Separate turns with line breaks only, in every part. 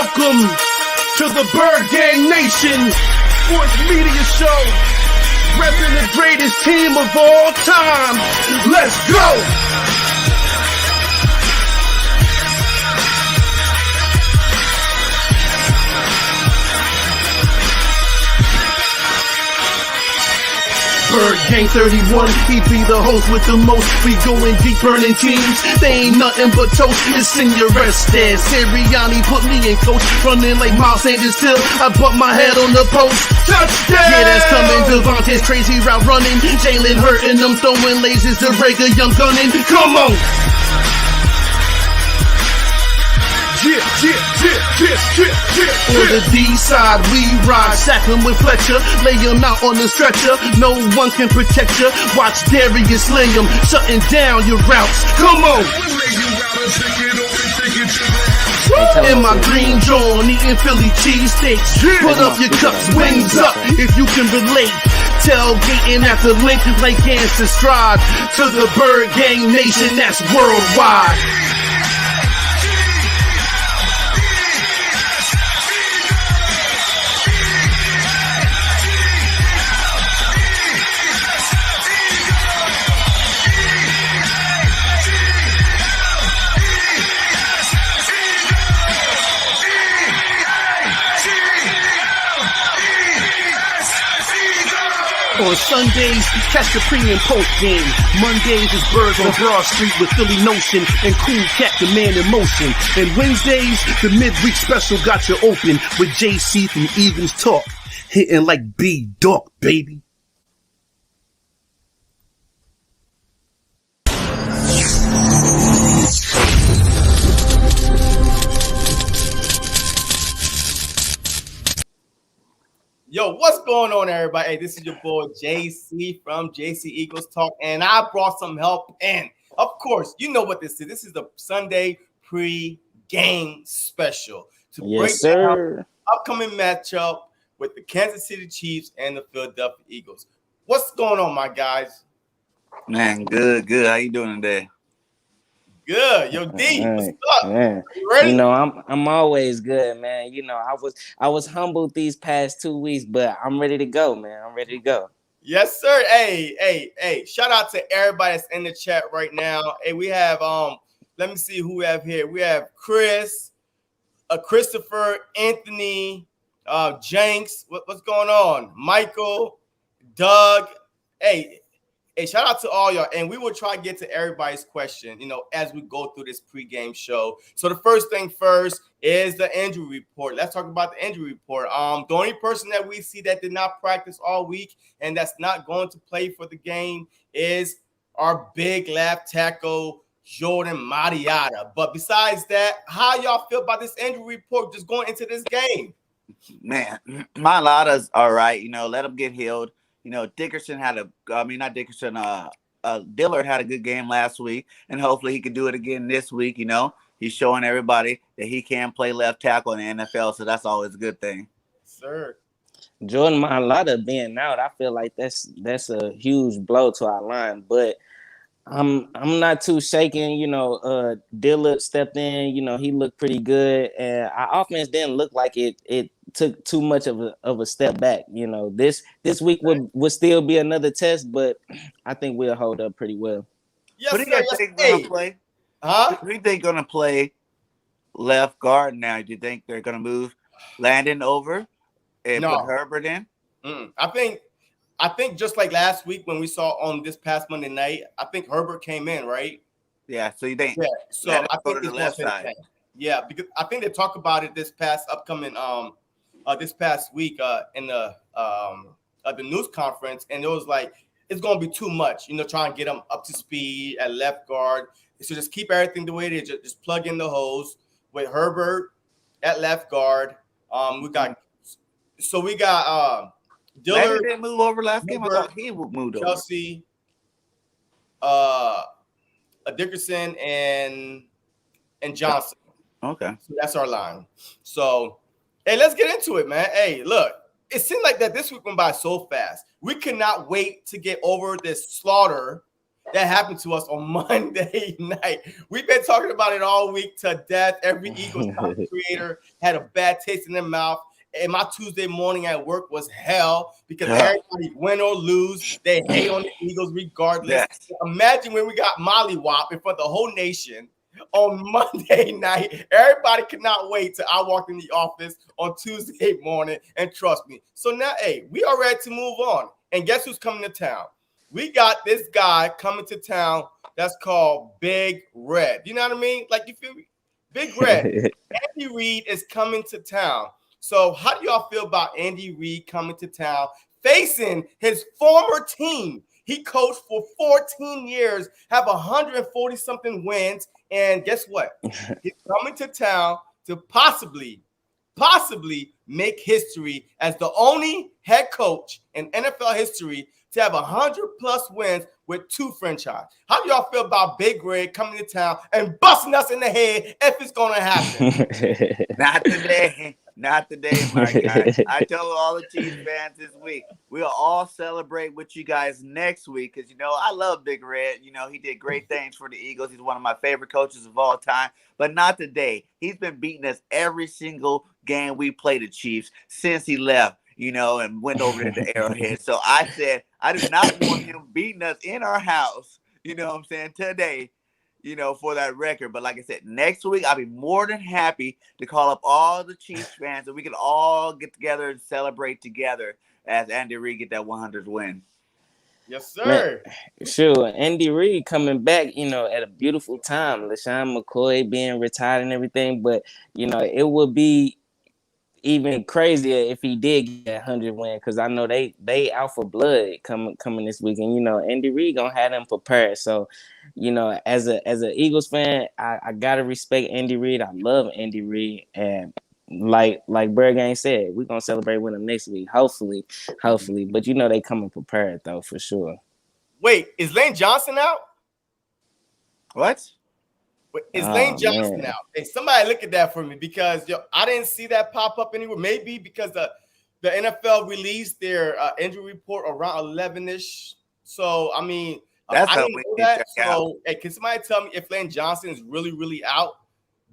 Welcome to the Birdgang Nation Sports Media Show, repping the greatest team of all time. Let's go! Birdgang31, he be the host with the most. We going deep, burning teams. They ain't nothing but toast. It's in your rest there. Sirianni put me in coach, running like Miles Sanders till I bumped my head on the post. Touchdown! Yeah, that's coming. Devontae's crazy route running. Jalen hurting them, throwing lasers to Rager, young gunning. Come on! On the D side, we ride, sack him with Fletcher, lay him out on the stretcher. No one can protect you. Watch Darius lay him, shutting down your routes. Come on! In my green John, eating Philly cheesesteaks. Put up your cups, wings up, if you can relate. Tailgating at the link like Gangsta Stride. To the Birdgang Nation, that's worldwide. On Sundays, catch the pre and post game. Mondays is Birds on Broad Street with Philly Notion and Cool Cat, the man in motion. And Wednesdays, the midweek special got you open with JC from Eagles Talk, hitting like B-Dog, baby.
Yo, what's going on, everybody? Hey, this is your boy JC from JC Eagles Talk, and I brought some help in. Of course, you know what this is. This is the Sunday pre-game special to break down the upcoming matchup with the Kansas City Chiefs and the Philadelphia Eagles. What's going on, my guys?
Man, good. How you doing today?
Good. Yo, D, what's up?
Man.
You ready?
You know, I'm always good, man. You know, I was humbled these past 2 weeks, but I'm ready to go, man. I'm ready to go.
Yes, sir. Hey. Shout out to everybody that's in the chat right now. Hey, we have let me see who we have here. We have Chris, Christopher, Anthony, Jenks. What's going on? Michael, Doug. Hey, shout out to all y'all, and we will try to get to everybody's question, as we go through this pregame show. So the first thing first is the injury report. Let's talk about the injury report. The only person that we see that did not practice all week and that's not going to play for the game is our big left tackle, Jordan Mailata. But besides that, how y'all feel about this injury report just going into this game?
Man, Mailata's all right. Let him get healed. Dickerson Dillard had a good game last week, and hopefully he can do it again this week. He's showing everybody that he can play left tackle in the NFL, so that's always a good thing.
Sir.
Jordan Mailata being out, I feel like that's a huge blow to our line, but I'm not too shaken. Dillard stepped in, he looked pretty good, and our offense didn't look like it took too much of a step back. This week would still be another test, but I think we'll hold up pretty well.
Yes,
Who do you think going to play?
Huh?
Who do you think going to play left guard now? Do you think they're going to move Landon over and put Herbert in?
I think just like last week when we saw on this past Monday night, I think Herbert came in, right?
Yeah. So you think?
Yeah. So I think the left side. Yeah, because I think they talk about it this past week in the news conference, and it was like it's going to be too much, trying to get them up to speed at left guard. So just keep everything the way it is. Just plug in the holes with Herbert at left guard. We got Dillard
didn't move over last game. I thought he would move over.
Chelsea, Dickerson, and Johnson.
Okay.
So that's our line. So, hey, let's get into it, man. Hey, look, it seemed like that this week went by so fast. We cannot wait to get over this slaughter that happened to us on Monday night. We've been talking about it all week to death. Every Eagles content creator had a bad taste in their mouth. And my Tuesday morning at work was hell because everybody win or lose, they hate on the Eagles regardless.
Yes.
Imagine when we got mollywop in front of the whole nation on Monday night. Everybody could not wait till I walked in the office on Tuesday morning, and trust me. So now, hey, we are ready to move on. And guess who's coming to town? We got this guy coming to town that's called Big Red. You know what I mean? Like, you feel me? Big Red. Andy Reid is coming to town. So how do y'all feel about Andy Reid coming to town, facing his former team? He coached for 14 years, have 140-something wins, and guess what? He's coming to town to possibly make history as the only head coach in NFL history to have 100+ wins with 2 franchises. How do y'all feel about Big Red coming to town and busting us in the head if it's going to happen?
Not today. Not today, my guy. I told all the Chiefs fans this week, we'll all celebrate with you guys next week because, you know, I love Big Red. You know, he did great things for the Eagles. He's one of my favorite coaches of all time, but not today. He's been beating us every single game we played the Chiefs since he left, you know, and went over to the Arrowhead. So I said, I do not want him beating us in our house, you know what I'm saying, today, you know, for that record. But like I said, next week, I'll be more than happy to call up all the Chiefs fans and we can all get together and celebrate together as Andy Reid get that 100th win.
Yes, sir.
Man, sure. Andy Reid coming back, you know, at a beautiful time. LaShawn McCoy being retired and everything. But, you know, it would be even crazier if he did get that 100 win, because I know they out for blood coming this weekend. You know, Andy Reid gonna have them prepared. So, you know, as a Eagles fan, I gotta respect Andy Reid. I love Andy Reid, and like Birdgang said, we're gonna celebrate with him next week. Hopefully. But you know they coming prepared though for sure.
Wait, is Lane Johnson out?
What?
Is Lane Johnson out? Hey, somebody look at that for me because I didn't see that pop up anywhere. Maybe because the NFL released their injury report around 11-ish. So, I mean,
That's
I
how
didn't
we
know
need
that.
to check
So,
out.
hey, can somebody tell me if Lane Johnson is really, really out?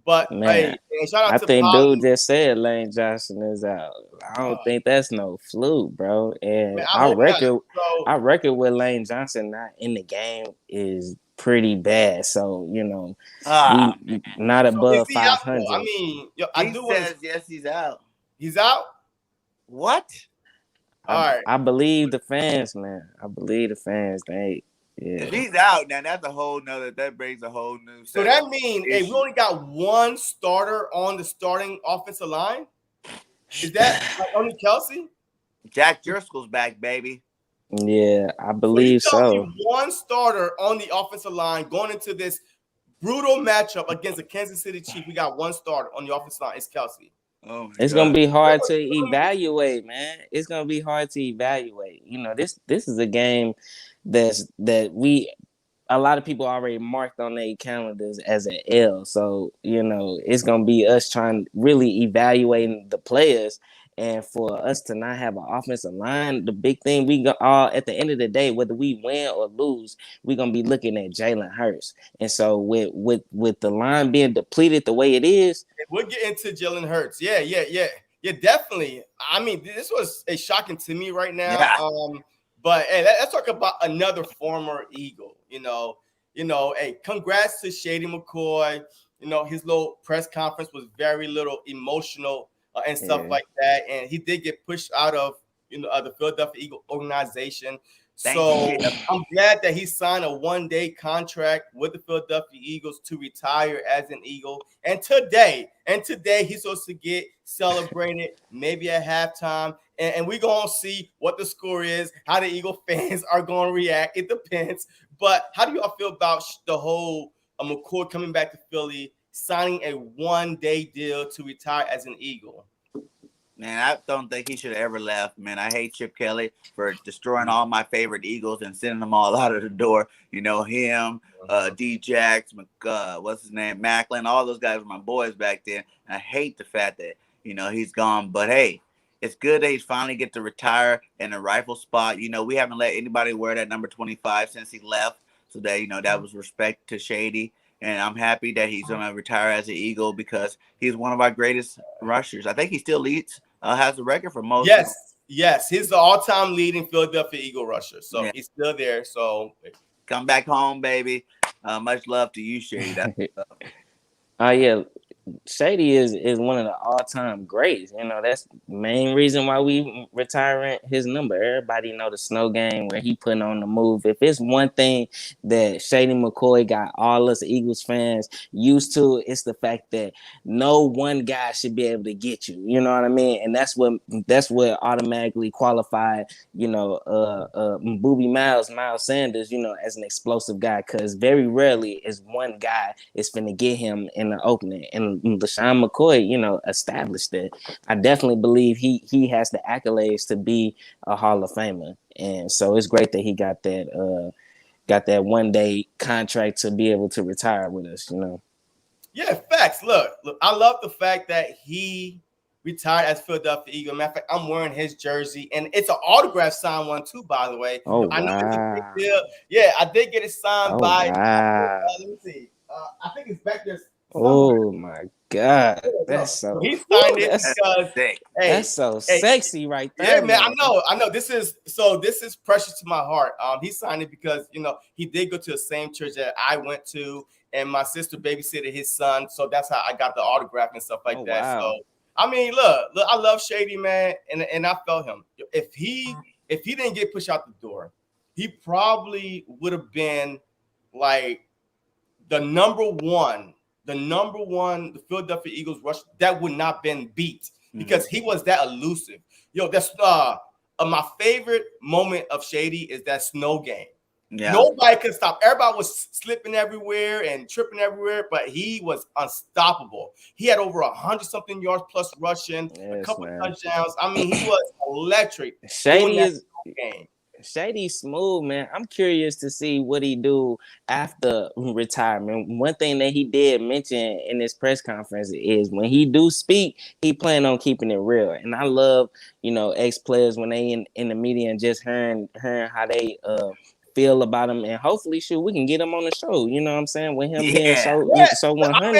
But,
Man,
hey, shout out
I
to
think
Polly.
dude just said Lane Johnson is out. I don't think that's no fluke, bro. And
Man,
our
hope not.
our record with Lane Johnson not in the game is pretty bad. So, you know, we not above
is he out,
500.
though? I mean, I
He
do
says yes, he's out.
He's out?
What?
All right.
I believe the fans, man. I believe the fans.
If he's out, now that's a whole nother. That brings a whole new.
So that means, hey, we only got one starter on the starting offensive line. Is that like only Kelsey?
Jack Driscoll's back, baby.
Yeah, I believe so.
One starter on the offensive line going into this brutal matchup against the Kansas City Chiefs. We got one starter on the offensive line. It's Kelsey.
Oh,
it's gonna be hard to evaluate, man. It's gonna be hard to evaluate. You know, this is a game that a lot of people already marked on their calendars as an L. So, you know, it's gonna be us trying really evaluating the players. And for us to not have an offensive line, the big thing we got all at the end of the day, whether we win or lose, we're gonna be looking at Jalen Hurts. And so with the line being depleted the way it is,
we'll get into Jalen Hurts. Yeah, definitely. I mean, this was a shocking to me right now.
Yeah.
But hey, let's talk about another former Eagle. You know, hey, congrats to Shady McCoy. You know, his little press conference was very little emotional and stuff like that. And he did get pushed out of, you know, the Philadelphia Eagle organization. I'm glad that he signed a one-day contract with the Philadelphia Eagles to retire as an Eagle. And today he's supposed to get celebrated maybe at halftime. And we're going to see what the score is, how the Eagle fans are going to react. It depends. But how do y'all feel about the whole McCoy coming back to Philly, signing a one-day deal to retire as an Eagle?
Man, I don't think he should have ever left, man. I hate Chip Kelly for destroying all my favorite Eagles and sending them all out of the door. You know, him, D-Jax, what's his name, Macklin, all those guys were my boys back then. And I hate the fact that, you know, he's gone. But, hey, it's good that he's finally get to retire in a rifle spot. You know, we haven't let anybody wear that number 25 since he left. today. You know, that was respect to Shady. And I'm happy that he's going to retire as an Eagle because he's one of our greatest rushers. I think he still leads, has the record for most.
Yes. He's the all-time leading Philadelphia Eagle rusher. So he's still there. So
come back home, baby. Much love to you, Shady.
Yeah. Shady is one of the all-time greats. You know, that's the main reason why we retiring his number. Everybody know the snow game where he putting on the move. If it's one thing that Shady McCoy got all us Eagles fans used to, it's the fact that no one guy should be able to get you. You know what I mean? And that's what automatically qualified, you know, Miles Sanders, you know, as an explosive guy, because very rarely is one guy is finna get him in the opening. And LaShawn McCoy, you know, established it. I definitely believe he has the accolades to be a Hall of Famer, and so it's great that he got that 1 day contract to be able to retire with us. You know.
Yeah, facts. Look, I love the fact that he retired as Philadelphia Eagle. Matter of fact, I'm wearing his jersey, and it's an autograph signed one too, by the way.
Oh,
I know
wow.
it's a big deal. Yeah, I did get it signed by.
Wow.
Let me see. I think it's back there.
Oh my God, that's so.
He signed it because
that's so sexy right there.
Yeah, man. I know. This is precious to my heart. He signed it because, you know, he did go to the same church that I went to, and my sister babysitted his son, so that's how I got the autograph and stuff like that.
Wow.
So I mean, look, I love Shady, man, and I felt him. If he didn't get pushed out the door, he probably would have been like the number one, the Philadelphia Eagles rush that would not been beat because he was that elusive. Yo, that's my favorite moment of Shady is that snow game. Yeah. Nobody could stop. Everybody was slipping everywhere and tripping everywhere, but he was unstoppable. He had over 100-something yards plus rushing, a couple of touchdowns. I mean, he was electric.
Shady's smooth, man. I'm curious to see what he do after retirement. One thing that he did mention in this press conference is when he do speak, he plan on keeping it real. And I love, you know, ex-players when they in the media and just hearing how they feel about him, and hopefully we can get him on the show. You know what I'm saying? With him being so 100.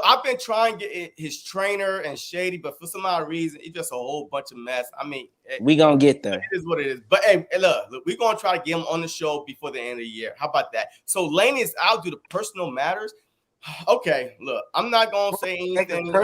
I've been trying to get his trainer and Shady, but for some odd reason, it's just a whole bunch of mess. I mean,
we gonna get there.
It is what it is. But hey, look, we're gonna try to get him on the show before the end of the year. How about that? So Laney is out due to personal matters. Okay, look, I'm not gonna say anything.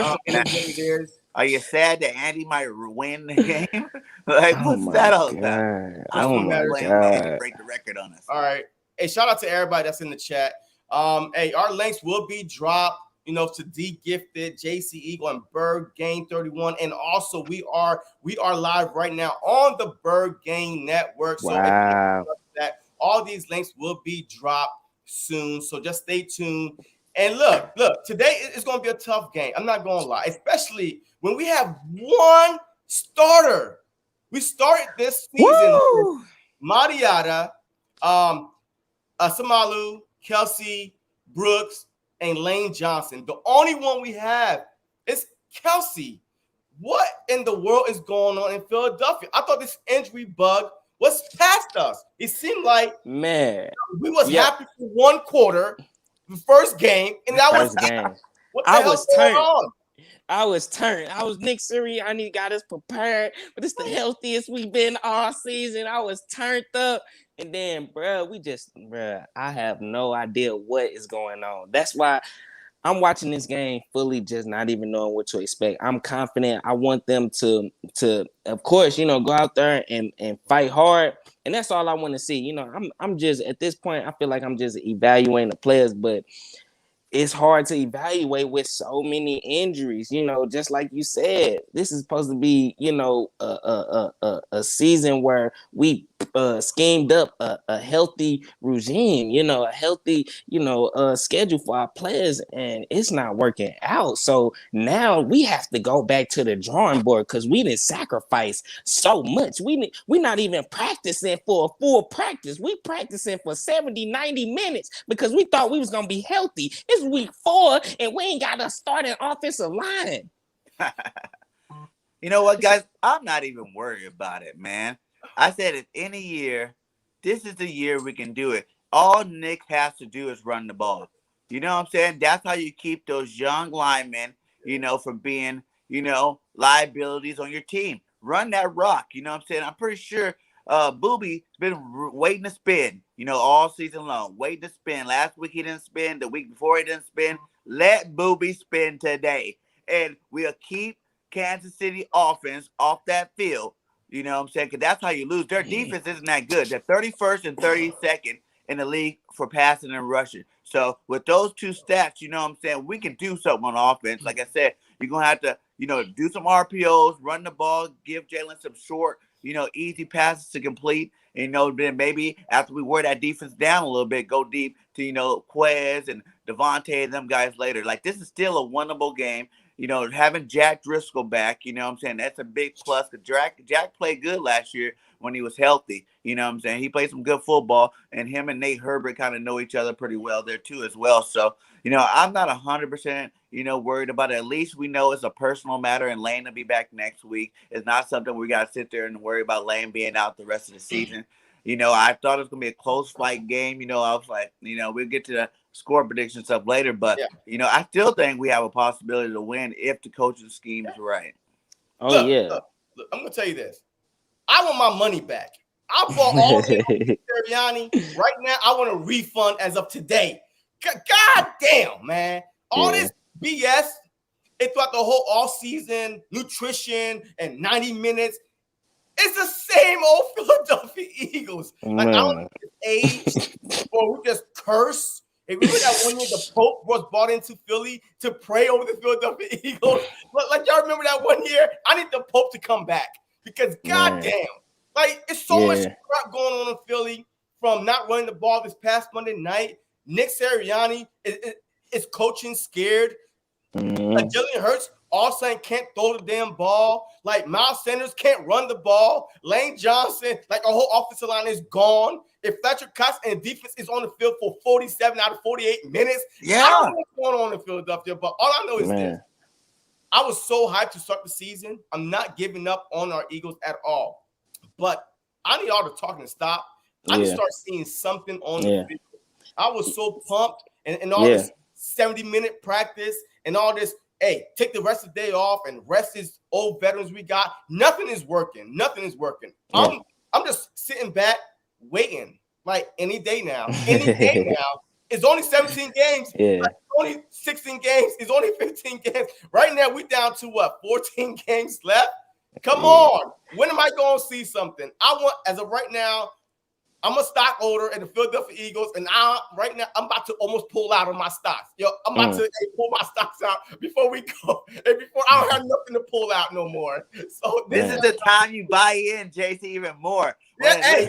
Are you sad that Andy might win the game? Like, what's that all about?
Oh my God!
Break the record on us.
All right. Hey, shout out to everybody that's in the chat. Hey, our links will be dropped, you know, to Deegifted, JC Eagle, and Birdgang31, and also we are live right now on the Birdgang Network. So that all these links will be dropped soon. So just stay tuned. And look, today is going to be a tough game. I'm not going to lie, especially when we have one starter. We started this season with Mariota, Samalu, Kelsey, Brooks, and Lane Johnson. The only one we have is Kelsey. What in the world is going on in Philadelphia? I thought this injury bug was past us. It seemed like,
man,
we was happy for one quarter, the first game, and that was
game.
What the hell is going on?
I was turned. I was Nick Sirianni got us prepared, but it's the healthiest we've been all season. I was turned up, and then, I have no idea what is going on. That's why I'm watching this game fully, just not even knowing what to expect. I'm confident. I want them to of course, you know, go out there and fight hard, and that's all I want to see. You know, I'm just at this point, I feel like I'm just evaluating the players, but it's hard to evaluate with so many injuries. You know, just like you said, this is supposed to be, you know, a season where we schemed up a healthy regime, you know, a healthy, you know, schedule for our players, and it's not working out. So now we have to go back to the drawing board because we didn't sacrifice so much. We're not even practicing for a full practice. We practicing for 70, 90 minutes because we thought we was going to be healthy. It's week 4 and we ain't got a starting offensive line.
You know what, guys? I'm not even worried about it, man. I said if any year, this is the year we can do it. All Nick has to do is run the ball. You know what I'm saying? That's how you keep those young linemen, from being, liabilities on your team. Run that rock. You know what I'm saying? I'm pretty sure Booby's been waiting to spin, all season long. Waiting to spin. Last week he didn't spin. The week before he didn't spin. Let Booby spin today. And we'll keep Kansas City offense off that field. You know what I'm saying? Because that's how you lose. Their defense isn't that good. They're 31st and 32nd in the league for passing and rushing. So with those two stats, you know what I'm saying, we can do something on offense. Like I said, you're going to have to, do some RPOs, run the ball, give Jalen some short, easy passes to complete. And, then maybe after we wear that defense down a little bit, go deep to, Quez and Devontae and them guys later. Like, this is still a winnable game. Having Jack Driscoll back, you know what I'm saying, that's a big plus. Because Jack played good last year when he was healthy. You know what I'm saying? He played some good football, and him and Nate Herbert kind of know each other pretty well there too as well. So, I'm not 100%, worried about it. At least we know it's a personal matter, and Lane will be back next week. It's not something we got to sit there and worry about Lane being out the rest of the season. I thought it was going to be a close fight game. I was like, we'll get to the score prediction stuff later. But, I still think we have a possibility to win if the coaching scheme is right.
Oh,
look,
yeah.
Look, I'm going to tell you this. I want my money back. I bought all the Sirianni. Right now, I want a refund as of today. God damn, man. All this BS, it throughout the whole all-season, nutrition, and 90 minutes. It's the same old Philadelphia Eagles. Like, I don't know if it's age or we just curse. If we that one year the Pope was brought into Philly to pray over the Philadelphia Eagles. Like, y'all remember that one year? I need the Pope to come back because goddamn, like, it's so much crap going on in Philly from not running the ball this past Monday night. Nick Sirianni is coaching scared. Like, Jalen Hurts all of a sudden can't throw the damn ball. Like, Miles Sanders can't run the ball. Lane Johnson, like, our whole offensive line is gone. If Fletcher Cox and the defense is on the field for 47 out of 48 minutes, I don't know what's going on in Philadelphia, but all I know is this. I was so hyped to start the season. I'm not giving up on our Eagles at all. But I need all the talking to stop. I need to start seeing something on the field. I was so pumped and all this 70-minute practice and all this, hey, take the rest of the day off and rest these old veterans we got. Nothing is working. Nothing is working. I'm just sitting back waiting. Like, any day now. Any day now. It's only 17 games. Like, only 16 games. It's only 15 games. Right now, we down to 14 games left? Come on. When am I going to see something? As of right now, I'm a stockholder in the Philadelphia Eagles, and right now, I'm about to almost pull out of my stocks. I'm about to pull my stocks out before we go. And before I don't have nothing to pull out no more. So
this is the time you buy in, JC, even more. When you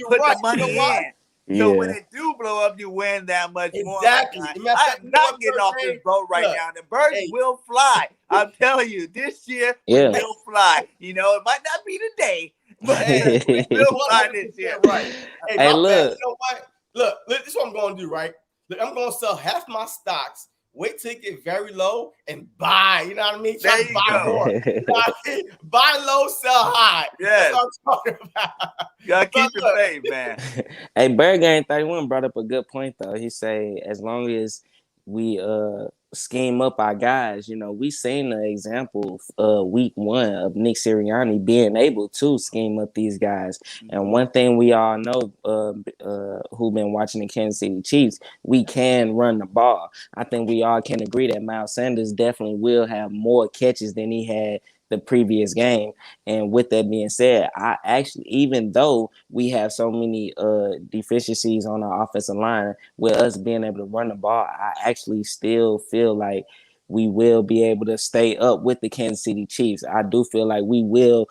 put the money in. So when it do blow up, you win that much more.
Exactly.
I'm not getting off this boat right now. The birds will fly. I'm telling you, this year we will fly. It might not be today, but we will fly this year.
Right.
Hey, look.
You know what? Look, this is what I'm going to do, right? Look, I'm going to sell half my stocks. Wait till it get very low and buy. You know what I mean? Try to buy more. You know what I mean? Buy low, sell high.
Yeah.
That's what I'm talking about.
You gotta keep your faith, man.
Hey, Birdgang31 brought up a good point though. He say as long as we scheme up our guys, we seen the example week 1 of Nick Sirianni being able to scheme up these guys. And one thing we all know, who've been watching the Kansas City Chiefs, we can run the ball. I think we all can agree that Miles Sanders definitely will have more catches than he had the previous game. And with that being said, I actually, even though we have so many deficiencies on our offensive line, with us being able to run the ball, I actually still feel like we will be able to stay up with the Kansas City Chiefs. I do feel like we will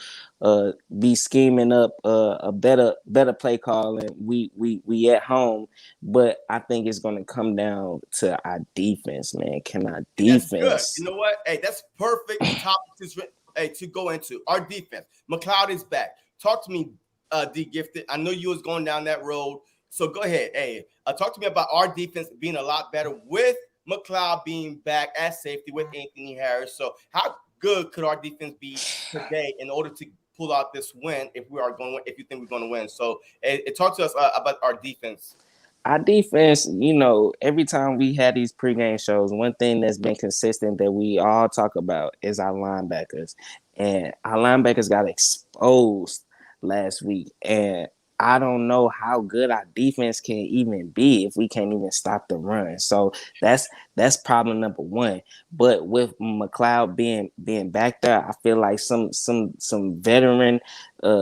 be scheming up a better play call, and we at home. But I think it's going to come down to our defense, man. Can our defense?
That's good. You know what? Hey, that's perfect topic to go into. Our defense. McLeod is back. Talk to me, Deegifted. I know you was going down that road, so go ahead. Hey, talk to me about our defense being a lot better with McLeod being back at safety with Anthony Harris. So how good could our defense be today in order to pull out this win if we are going. If you think we're going to win, so talk to us about our defense.
Our defense, every time we had these pregame shows, one thing that's been consistent that we all talk about is our linebackers. And our linebackers got exposed last week. And I don't know how good our defense can even be if we can't even stop the run. So that's problem number one. But with McLeod being back there, I feel like some veteran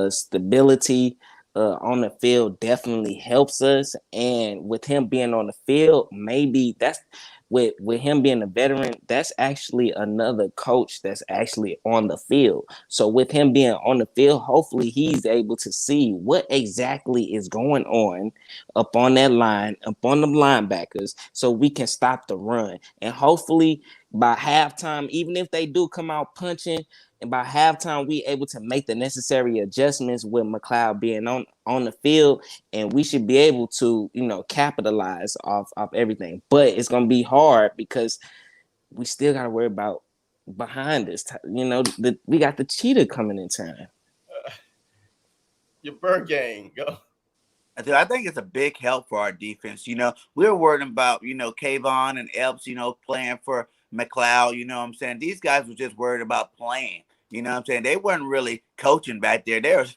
stability on the field definitely helps us. And with him being on the field, maybe that's with him being a veteran, that's actually another coach that's actually on the field. So with him being on the field, hopefully he's able to see what exactly is going on up on that line, up on the linebackers, so we can stop the run. And hopefully by halftime, even if they do come out punching, and by halftime, we able to make the necessary adjustments with McLeod being on the field, and we should be able to, capitalize off everything. But it's gonna be hard because we still gotta worry about behind us. We got the cheetah coming in town.
Your Birdgang, go.
I think it's a big help for our defense. We're worried about, Kayvon and Epps, playing for McLeod. You know what I'm saying? These guys were just worried about playing. You know what I'm saying? They weren't really coaching back there. They were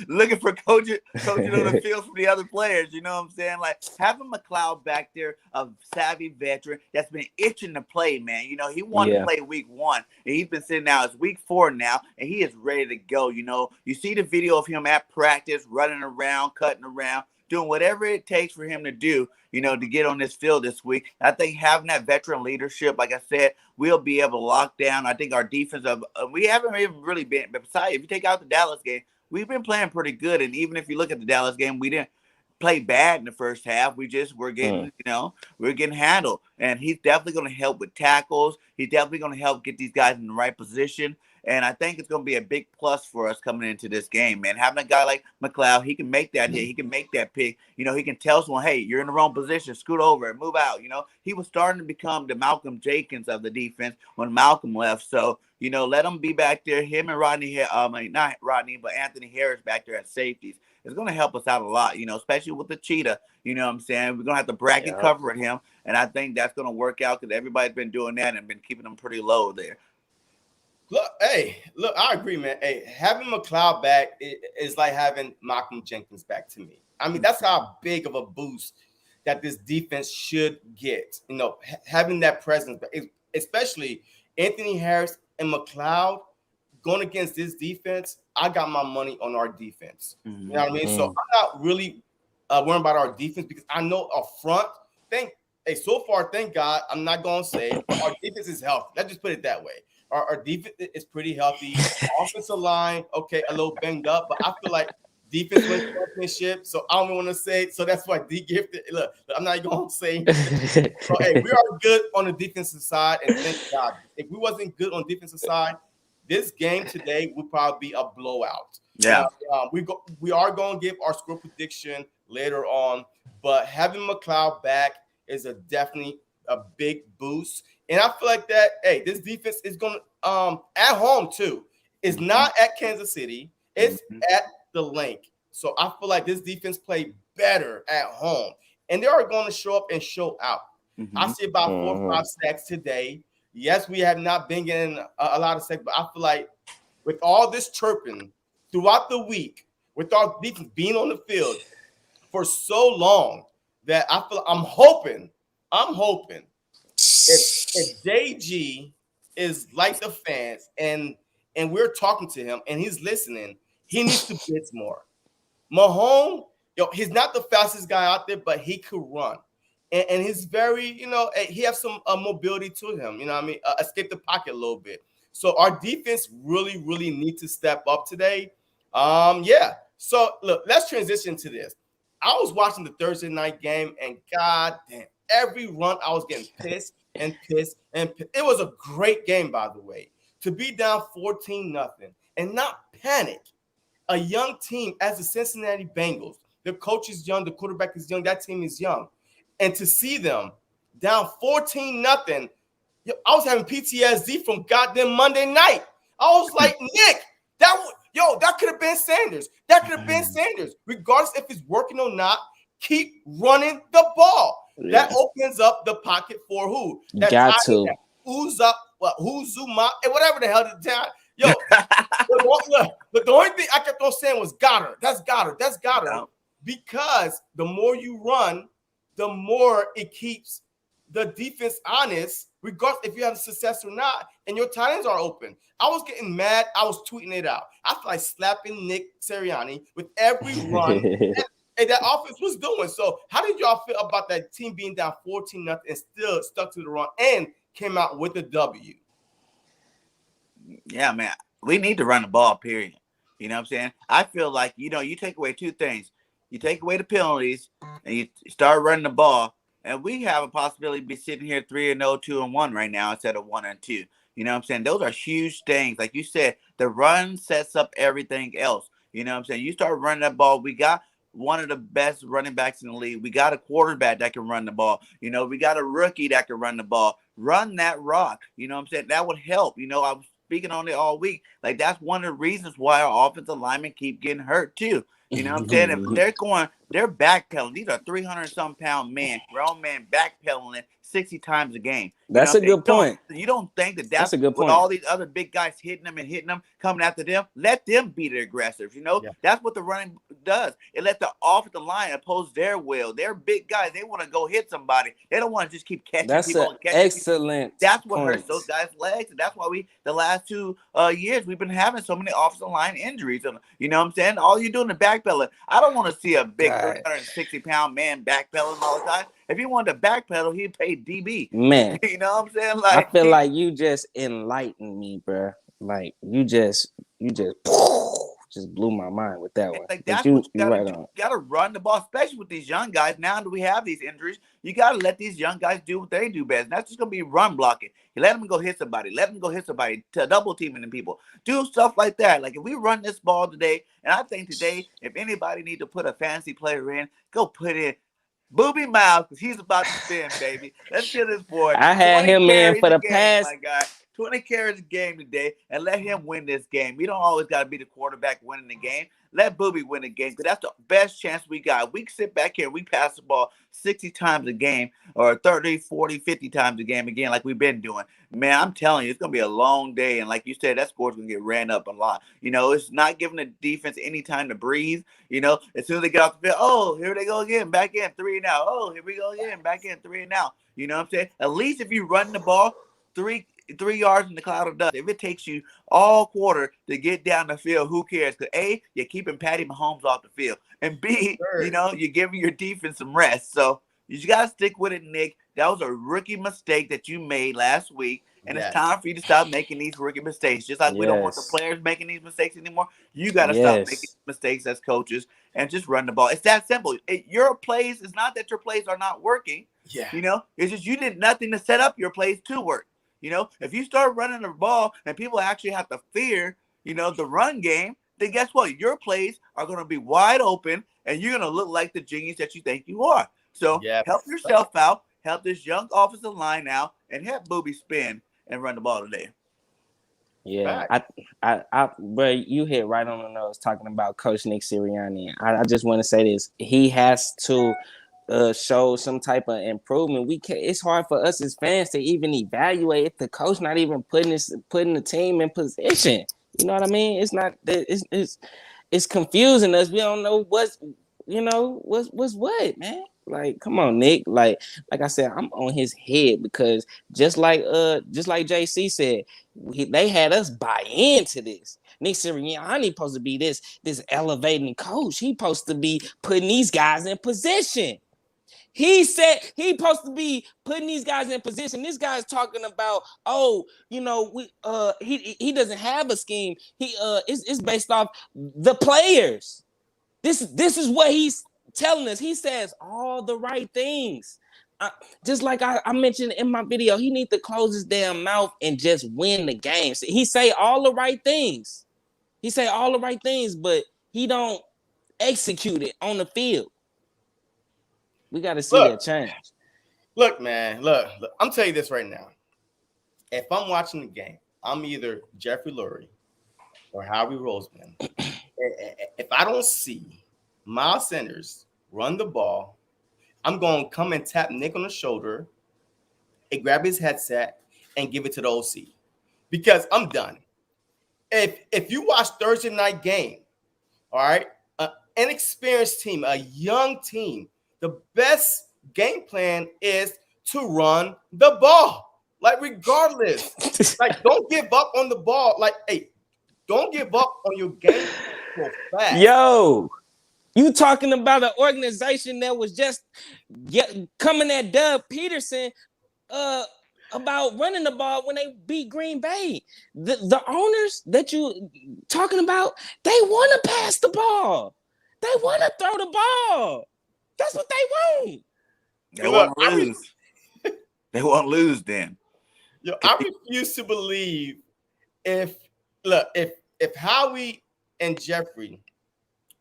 looking for coaching on the field from the other players. You know what I'm saying? Like having McLeod back there, a savvy veteran that's been itching to play, man. He wanted to play week 1, and he's been sitting out. It's week 4 now, and he is ready to go. You see the video of him at practice, running around, cutting around, doing whatever it takes for him to do, to get on this field this week. I think having that veteran leadership, like I said, we'll be able to lock down. I think our defense, we haven't even really been, but besides, if you take out the Dallas game, we've been playing pretty good. And even if you look at the Dallas game, we didn't play bad in the first half. We're getting, we're getting handled. And he's definitely going to help with tackles. He's definitely going to help get these guys in the right position. And I think it's going to be a big plus for us coming into this game, man. Having a guy like McLeod, he can make that hit. He can make that pick. He can tell someone, hey, you're in the wrong position. Scoot over and move out. He was starting to become the Malcolm Jenkins of the defense when Malcolm left. So, let him be back there. Him and not Rodney, but Anthony Harris back there at safeties. It's going to help us out a lot, especially with the cheetah. You know what I'm saying? We're going to have to bracket cover at him. And I think that's going to work out because everybody's been doing that and been keeping them pretty low there.
Look, I agree, man. Hey, having McLeod back is like having Malcolm Jenkins back to me. I mean, that's how big of a boost that this defense should get. Having that presence, especially Anthony Harris and McLeod going against this defense. I got my money on our defense. You know what I mean? So I'm not really worrying about our defense because I know up front. So far, thank God, I'm not going to say our defense is healthy. Let's just put it that way. Our defense is pretty healthy. Offensive line, okay, a little banged up, but I feel like defense wins championship. So I don't want to say. So that's why Deegifted. Look, I'm not going to say. So hey, we are good on the defensive side, and thank God. If we wasn't good on the defensive side, this game today would probably be a blowout.
Yeah,
we are going to give our score prediction later on, but having McLeod back is definitely a big boost. And I feel like that, hey, this defense is going to, at home too. It's not at Kansas City. It's at the Link. So I feel like this defense played better at home. And they are going to show up and show out. I see about 4 or 5 sacks today. Yes, we have not been getting a lot of sacks, but I feel like with all this chirping throughout the week, with our defense being on the field for so long, that I feel I'm hoping if JG is like the fans and we're talking to him and he's listening, he needs to blitz more. Mahomes, he's not the fastest guy out there, but he could run. And he's very, he has some mobility to him, escape the pocket a little bit. So our defense really, really needs to step up today. So look, let's transition to this. I was watching the Thursday night game, and God damn, every run I was getting pissed and pissed and pissed. It was a great game, by the way. To be down 14-0 and not panic. A young team as the Cincinnati Bengals. The coach is young, the quarterback is young, that team is young. And to see them down 14-0, I was having PTSD from goddamn Monday night. I was like, Nick, Yo, that could have been Sanders. That could have been Sanders. Regardless if it's working or not, keep running the ball.
Yeah.
That opens up the pocket for who? That
Got to.
Uzuma, and whatever the hell the town. Yo, the only thing I kept on saying was Goddard. That's Goddard. That's Goddard.
No.
Because the more you run, the more it keeps the defense honest, regardless if you have success or not, and your tight ends are open. I was getting mad. I was tweeting it out. I feel like slapping Nick Sirianni with every run and that offense was doing. So how did y'all feel about that team being down 14-0 and still stuck to the run and came out with a W?
Yeah, man. We need to run the ball, period. You know what I'm saying? I feel like, you take away two things. You take away the penalties and you start running the ball. And we have a possibility to be sitting here 3-0, 2-1 right now instead of 1-2. You know what I'm saying? Those are huge things. Like you said, the run sets up everything else. You know what I'm saying? You start running that ball. We got one of the best running backs in the league. We got a quarterback that can run the ball. We got a rookie that can run the ball. Run that rock. You know what I'm saying? That would help. I was speaking on it all week. Like, that's one of the reasons why our offensive linemen keep getting hurt too. You know what I'm saying? If they're backpedaling. These are 300-some pound men, grown men backpedaling 60 times a game.
That's a good point.
You don't think that's
a good
with
point.
all these other big guys hitting them, coming after them? Let them be the aggressors. That's what the running does. It let the offensive line oppose their will. They're big guys. They want to go hit somebody. They don't want to just keep catching people.
That's excellent.
That's what hurts those guys' legs, and that's why the last 2 years we've been having so many offensive line injuries. You know what I'm saying? All you're doing is backpedaling. I don't want to see a big 360-pound man backpedaling all the time. If he wanted to backpedal, he'd pay DB.
Man,
you know what I'm saying?
I feel like you just enlightened me, bro. Like you just blew my mind with that one.
Like, that's what you gotta do. You gotta run the ball, especially with these young guys. Now that we have these injuries, you gotta let these young guys do what they do best. And that's just gonna be run blocking. You let them go hit somebody. Let them go hit somebody. To double teaming them people. Do stuff like that. Like, if we run this ball today, and I think today, if anybody need to put a fantasy player in, go put in Booby Miles, because he's about to spin, baby. Let's get this boy.
I had him in for the past.
My God. 20 carries a game today, and let him win this game. We don't always got to be the quarterback winning the game. Let Booby win the game, because that's the best chance we got. We sit back here and we pass the ball 60 times a game, or 30, 40, 50 times a game again, like we've been doing. Man, I'm telling you, it's going to be a long day, and like you said, that score's going to get ran up a lot. It's not giving the defense any time to breathe. As soon as they get off the field, oh, here they go again, back in, 3 and out. Oh, here we go again, back in, 3 and out. You know what I'm saying? At least if you run the ball 3 yards in the cloud of dust, if it takes you all quarter to get down the field, who cares? Because A, you're keeping Patty Mahomes off the field, and B, you're giving your defense some rest. So you just gotta stick with it, Nick. That was a rookie mistake that you made last week, and it's time for you to stop making these rookie mistakes. Just like we don't want the players making these mistakes anymore, you gotta stop making mistakes as coaches and just run the ball. It's that simple. Your plays, it's not that your plays are not working. Yeah. It's just you did nothing to set up your plays to work. If you start running the ball and people actually have to fear, the run game, then guess what? Your plays are going to be wide open, and you're going to look like the genius that you think you are. So help yourself out, help this young offensive line out, and help Booby spin and run the ball today.
Yeah, bro, you hit right on the nose talking about Coach Nick Sirianni. I just want to say this: he has to show some type of improvement. It's hard for us as fans to even evaluate if the coach not even putting the team in position. You know what I mean? It's not. It's confusing us. We don't know what's what, man. Like, come on, Nick. Like I said, I'm on his head because just like JC said, they had us buy into this. Nick Sirianni supposed to be this elevating coach. He supposed to be putting these guys in position. He said he supposed to be putting these guys in position. This guy's talking about, he doesn't have a scheme. It's based off the players. This is what he's telling us. He says all the right things. Just like I mentioned in my video, he needs to close his damn mouth and just win the game. He say all the right things. But he don't execute it on the field. We got to see that change.
Look, man. Look. I'm telling you this right now. If I'm watching the game, I'm either Jeffrey Lurie or Howie Roseman, if I don't see Miles Sanders run the ball, I'm going to come and tap Nick on the shoulder and grab his headset and give it to the OC because I'm done. If you watch Thursday night game, all right, an inexperienced team, a young team, the best game plan is to run the ball. Like, regardless, like, don't give up on the ball. Like, hey, don't give up on your game so fast.
Yo, you talking about an organization that was just coming at Doug Peterson about running the ball when they beat Green Bay. The owners that you talking about, they want to pass the ball. They want to throw the ball. That's what they want.
They want to lose. They won't lose then.
Yo, I refuse to believe if Howie and Jeffrey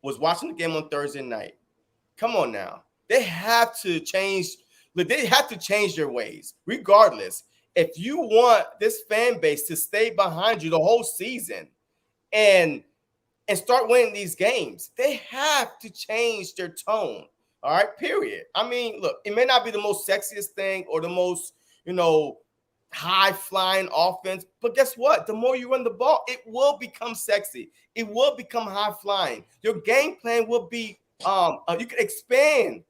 was watching the game on Thursday night. Come on now. They have to change. They have to change their ways, regardless. If you want this fan base to stay behind you the whole season and start winning these games, they have to change their tone. All right, period. I mean, look, it may not be the most sexiest thing or the most, high-flying offense, but guess what? The more you run the ball, it will become sexy. It will become high-flying. Your game plan will be, you can expand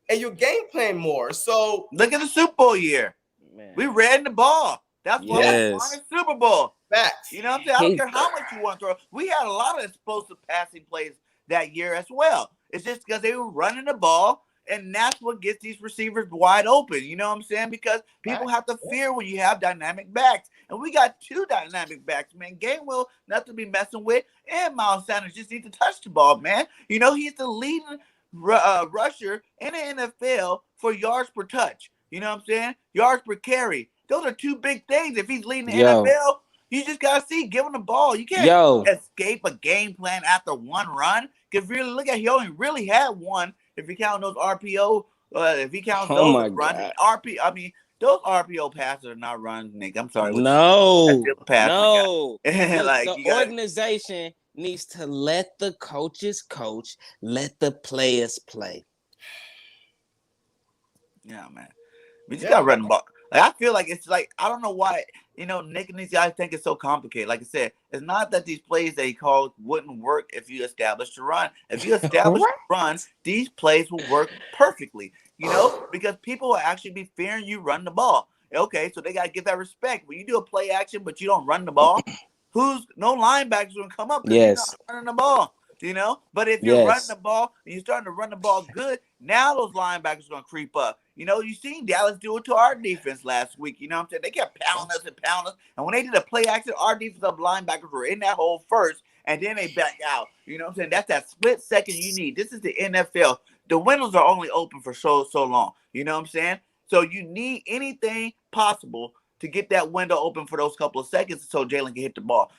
and your game plan more. So
look at the Super Bowl year. Man. We ran the ball. That's why we won the Super Bowl.
Facts.
You know what I'm saying? I don't care how much you want to throw. We had a lot of explosive passing plays that year as well. It's just because they were running the ball, and that's what gets these receivers wide open. You know what I'm saying? Because people have to fear when you have dynamic backs. And we got two dynamic backs, man. Gainwell, nothing to be messing with. And Miles Sanders just need to touch the ball, man. He's the leading rusher in the NFL for yards per touch. You know what I'm saying? Yards per carry. Those are two big things. If he's leading the NFL, you just got to see, give him the ball. You can't escape a game plan after one run. Because really, look at, he only really had one. If you count those RPO, if he counts those runs, those RPO passes are not runs, Nick. I'm sorry.
No.
Like,
the organization needs to let the coaches coach, let the players play.
Yeah, man. We just got to run the ball. Like, I feel like it's like, I don't know why, Nick and these guys think it's so complicated. Like I said, it's not that these plays that he called wouldn't work if you established a run. If you establish a run, these plays will work perfectly, because people will actually be fearing you run the ball. Okay, so they got to give that respect. When you do a play action, but you don't run the ball, no linebackers going to come up because you're not running the ball. But if you're running the ball and you're starting to run the ball good, now those linebackers are going to creep up. You seen Dallas do it to our defense last week. You know what I'm saying? They kept pounding us and pounding us. And when they did a play action, our defensive linebackers were in that hole first, and then they back out. You know what I'm saying? That's that split second you need. This is the NFL. The windows are only open for so long. You know what I'm saying? So you need anything possible to get that window open for those couple of seconds so Jalen can hit the ball,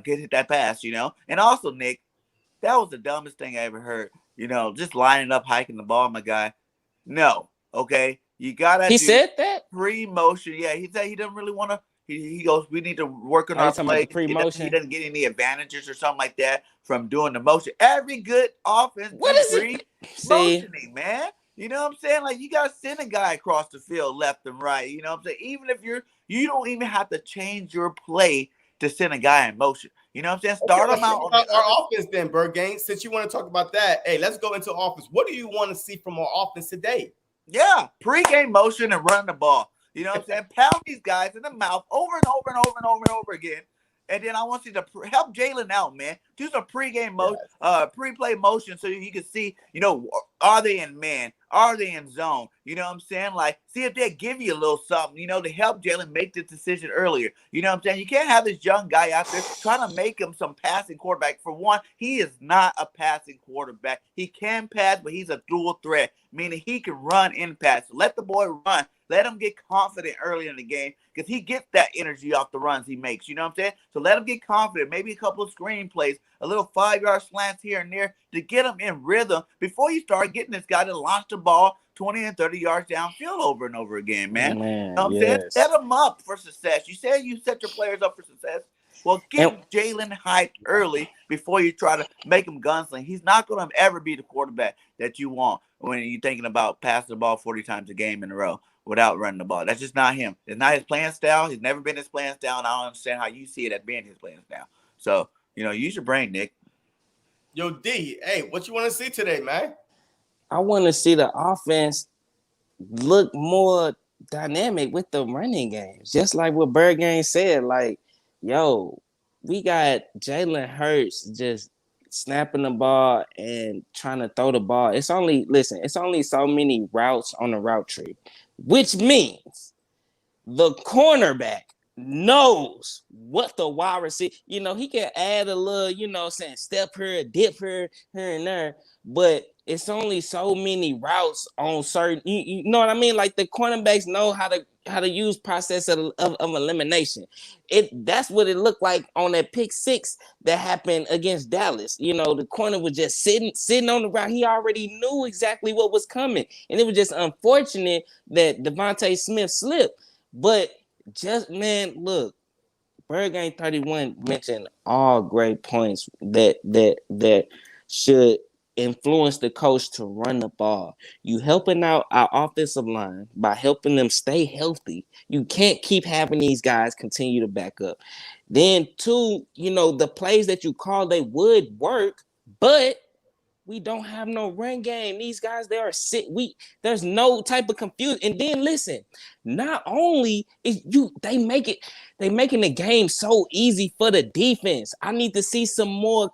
hit that pass, And also, Nick, that was the dumbest thing I ever heard. Just lining up, hiking the ball, my guy. No. Okay, you gotta.
He said that
pre-motion. Yeah, he said he doesn't really want to. He goes, we need to work on our play.
Pre-motion.
He doesn't get any advantages or something like that from doing the motion. Every good offense,
what is it?
Motioning, man. You know what I'm saying? Like, you gotta send a guy across the field, left and right. You know what I'm saying? Even if you don't even have to change your play to send a guy in motion. You know what I'm saying? Start them out on
our offense then, Birdgang. Since you want to talk about that, hey, let's go into offense. What do you want to see from our offense today?
Yeah, pregame motion and run the ball. You know what I'm saying? Pound these guys in the mouth over and over and over and over and over again. And then I want you to help Jalen out, man. Do some pregame motion, pre-play motion so you can see, are they in man? Are they in zone? You know what I'm saying? Like, see if they give you a little something, to help Jalen make the decision earlier. You know what I'm saying? You can't have this young guy out there trying to make him some passing quarterback. For one, he is not a passing quarterback. He can pass, but he's a dual threat, meaning he can run and pass. So let the boy run. Let him get confident early in the game because he gets that energy off the runs he makes. You know what I'm saying? So let him get confident. Maybe a couple of screen plays, a little 5-yard slants here and there to get him in rhythm before you start getting this guy to launch the ball 20 and 30 yards downfield over and over again, man. You know what I'm saying? Set him up for success. You said you set your players up for success. Well, get Jalen hyped early before you try to make him gunsling. He's not going to ever be the quarterback that you want when you're thinking about passing the ball 40 times a game in a row without running the ball. That's just not him. It's not his playing style. He's never been his playing style, and I don't understand how you see it as being his playing style. So, use your brain, Nick.
Yo, D, hey, what you want to see today, man?
I want to see the offense look more dynamic with the running games. Just like what Birdgang said, like, yo, we got Jalen Hurts just snapping the ball and trying to throw the ball. It's only so many routes on the route tree, which means the cornerback knows what the wide receiver, he can add a little, saying step here, dip here and there, but it's only so many routes on certain, you know what I mean? Like the cornerbacks know how to use process of elimination. That's what it looked like on that pick 6 that happened against Dallas. The corner was just sitting on the ground. He already knew exactly what was coming, and it was just unfortunate that Devontae Smith slipped. But just, man, look, Birdgang31 mentioned all great points that should influence the coach to run the ball. You helping out our offensive line by helping them stay healthy. You can't keep having these guys continue to back up. Then 2, the plays that you call, they would work, but we don't have no run game. These guys, they are sick. There's no type of confusion. And then listen, not only is they making the game so easy for the defense. I need to see some more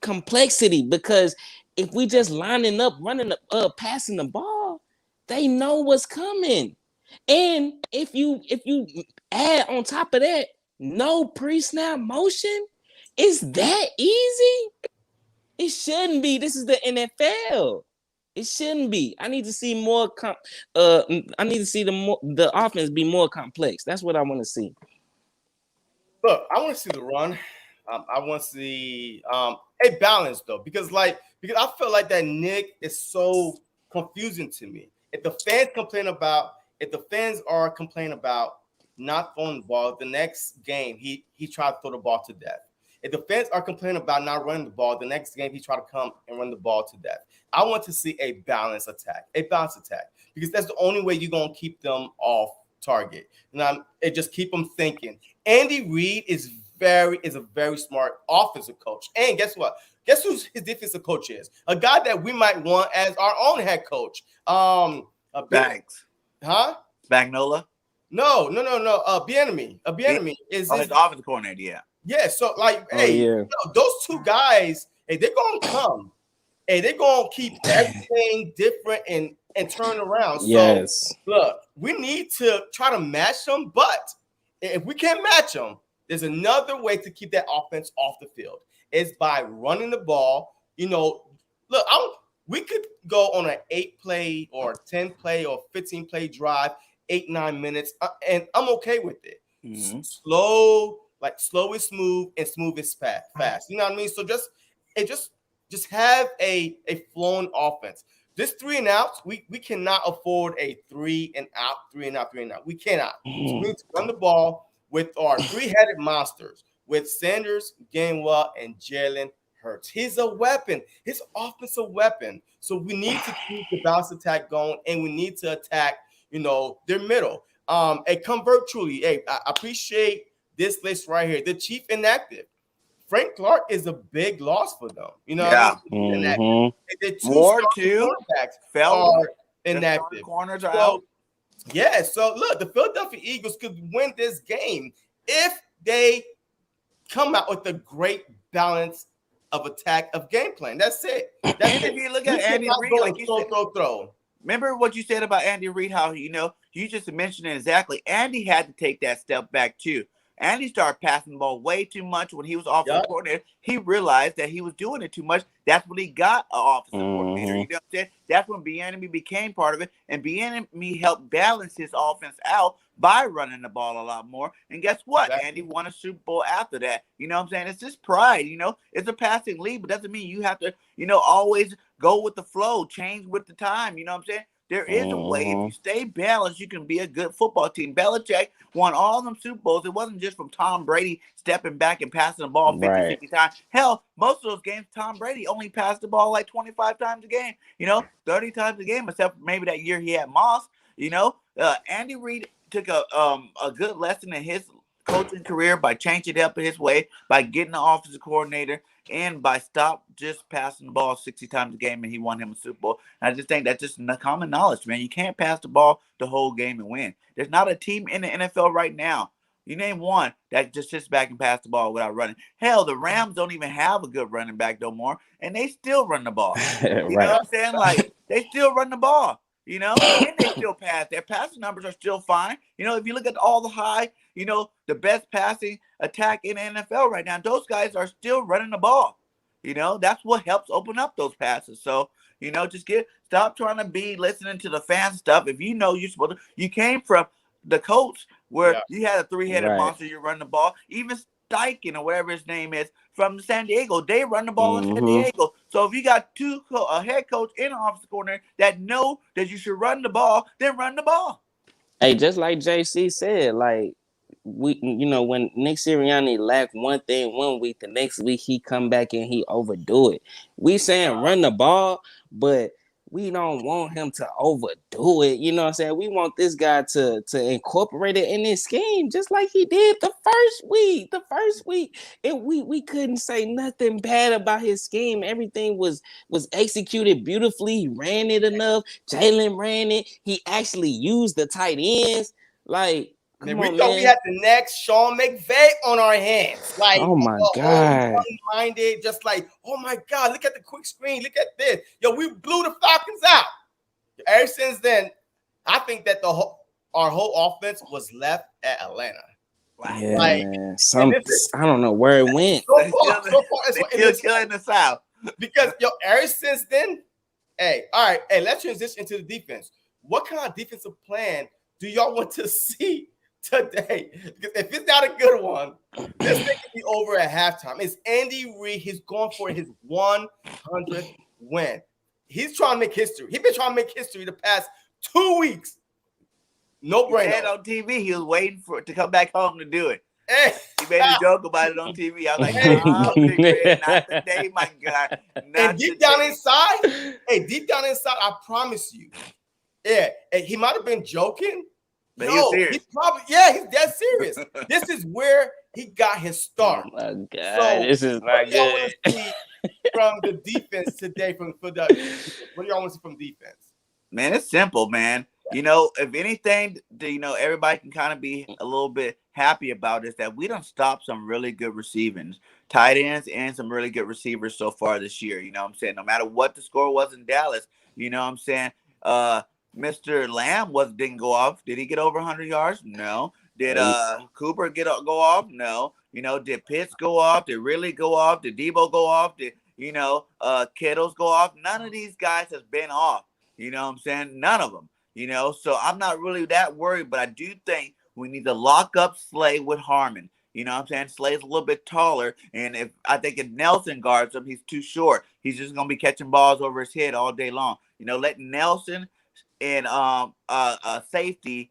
complexity, because if we just lining up, running up, passing the ball, they know what's coming. And if you add on top of that, no pre-snap motion, is that easy? It shouldn't be. This is the NFL. It shouldn't be. I need to see more. I need to see the offense be more complex. That's what I want to see.
Look, I want to see the run. I want to see a balance though, because I feel like that Nick is so confusing to me. If the fans are complaining about not throwing the ball, the next game he tried to throw the ball to death. If the fans are complaining about not running the ball, the next game he tried to come and run the ball to death. I want to see a balanced attack, because that's the only way you're going to keep them off target. And just keep them thinking. Andy Reid is a very smart offensive coach. And guess what? Guess who his defensive coach is? A guy that we might want as our own head coach.
Banks.
Huh?
Bagnola?
No. Bieniemy is
his offensive coordinator, yeah.
Yeah, so those 2 guys, they're gonna come, they're gonna keep everything different and turn around. So
yes.
Look, we need to try to match them, but if we can't match them, there's another way to keep that offense off the field. It's by running the ball. Look, we could go on an 8-play or 10-play or 15-play drive, 8-9 minutes, and I'm okay with it.
Mm-hmm.
Slow is smooth and smooth is fast. You know what I mean? So just have a flowing offense. This 3 and outs, we cannot afford a 3 and out. We cannot. So we need to run the ball with our 3-headed monsters, with Sanders, Gainwell, and Jalen Hurts. He's a weapon. He's an offensive weapon. So we need to keep the bounce attack going, and we need to attack, their middle. Convert truly. Hey, I appreciate this list right here. The chief inactive. Frank Clark is a big loss for them.
Yeah.
The 2 quarterbacks are inactive.
Corners are out.
Yeah. So look, the Philadelphia Eagles could win this game if they come out with a great balance of attack of game plan. That's it.
If you look at Andy Reid, like you said,
throw.
Remember what you said about Andy Reid? How you just mentioned it exactly. Andy had to take that step back too. Andy started passing the ball way too much when he was offensive coordinator. He realized that he was doing it too much. That's when he got an offensive coordinator. You know what I'm saying? That's when Bieniemy became part of it. And Bieniemy helped balance his offense out by running the ball a lot more. And guess what? Exactly. Andy won a Super Bowl after that. You know what I'm saying? It's just pride, It's a passing league, but doesn't mean you have to, always go with the flow, change with the time. You know what I'm saying? There is a way. If you stay balanced, you can be a good football team. Belichick won all them Super Bowls. It wasn't just from Tom Brady stepping back and passing the ball 50, 60 times. Hell, most of those games, Tom Brady only passed the ball like 25 times a game, 30 times a game, except for maybe that year he had Moss. Andy Reid took a good lesson in his coaching career by changing it up his way, by getting the offensive coordinator, and by stop just passing the ball 60 times a game, and he won him a Super Bowl. And I just think that's just common knowledge, man. You can't pass the ball the whole game and win. There's not a team in the NFL right now. You name one that just sits back and pass the ball without running. Hell, the Rams don't even have a good running back no more, and they still run the ball. You know what I'm saying? Like, they still run the ball, and they still pass. Their passing numbers are still fine. If you look at all the high, the best passing attack in the NFL right now, those guys are still running the ball. That's what helps open up those passes. So, just stop trying to be listening to the fan stuff. If you're supposed to, you came from the coach where you had a three-headed monster, you run the ball. Even Steichen or whatever his name is from San Diego, they run the ball in San Diego. So if you got a head coach and an offensive coordinator that know that you should run the ball, then run the ball.
Hey, just like JC said, like when Nick Sirianni lacked one thing one week, the next week he come back and he overdo it. We saying run the ball, but we don't want him to overdo it. You know what I'm saying? We want this guy to incorporate it in his scheme, just like he did the first week. And we couldn't say nothing bad about his scheme. Everything was executed beautifully. He ran it enough. Jalen ran it. He actually used the tight ends. Like,
we thought we had the next Sean McVay on our hands. Like,
oh my God.
Minded, just like, oh my God, look at the quick screen. Look at this. Yo, we blew the Falcons out. Ever since then, I think that our whole offense was left at Atlanta.
Yeah, man. I don't know where it went.
It's still in the South. Because, ever since then, all right, let's transition into the defense. What kind of defensive plan do y'all want to see today? Because if it's not a good one, this thing can be over at halftime. It's Andy Reid. He's going for his 100th win. He's trying to make history. He's been trying to make history the past 2 weeks. No brainer.
He said on TV he was waiting for it to come back home to do it. He made a joke about it on TV. I was like, oh, not today, my God.
And deep down inside, I promise you, he might have been joking.
But
he's dead serious. This is where he got his start.
Oh my God, this is not good.
From the defense today, what do y'all want to see from defense?
Man, it's simple, man. If anything, everybody can kind of be a little bit happy about is that we don't stop some really good receiving tight ends and some really good receivers so far this year. You know what I'm saying? No matter what the score was in Dallas, you know what I'm saying? Mr. Lamb didn't go off. Did he get over 100 yards? No. Did Cooper go off? No. Did Pitts go off? Did Ridley go off? Did Debo go off? Did Kittles go off? None of these guys has been off. You know what I'm saying? None of them. So I'm not really that worried, but I do think we need to lock up Slay with Harmon. You know what I'm saying? Slay's a little bit taller, and if Nelson guards him, he's too short. He's just gonna be catching balls over his head all day long. Let Nelson and safety,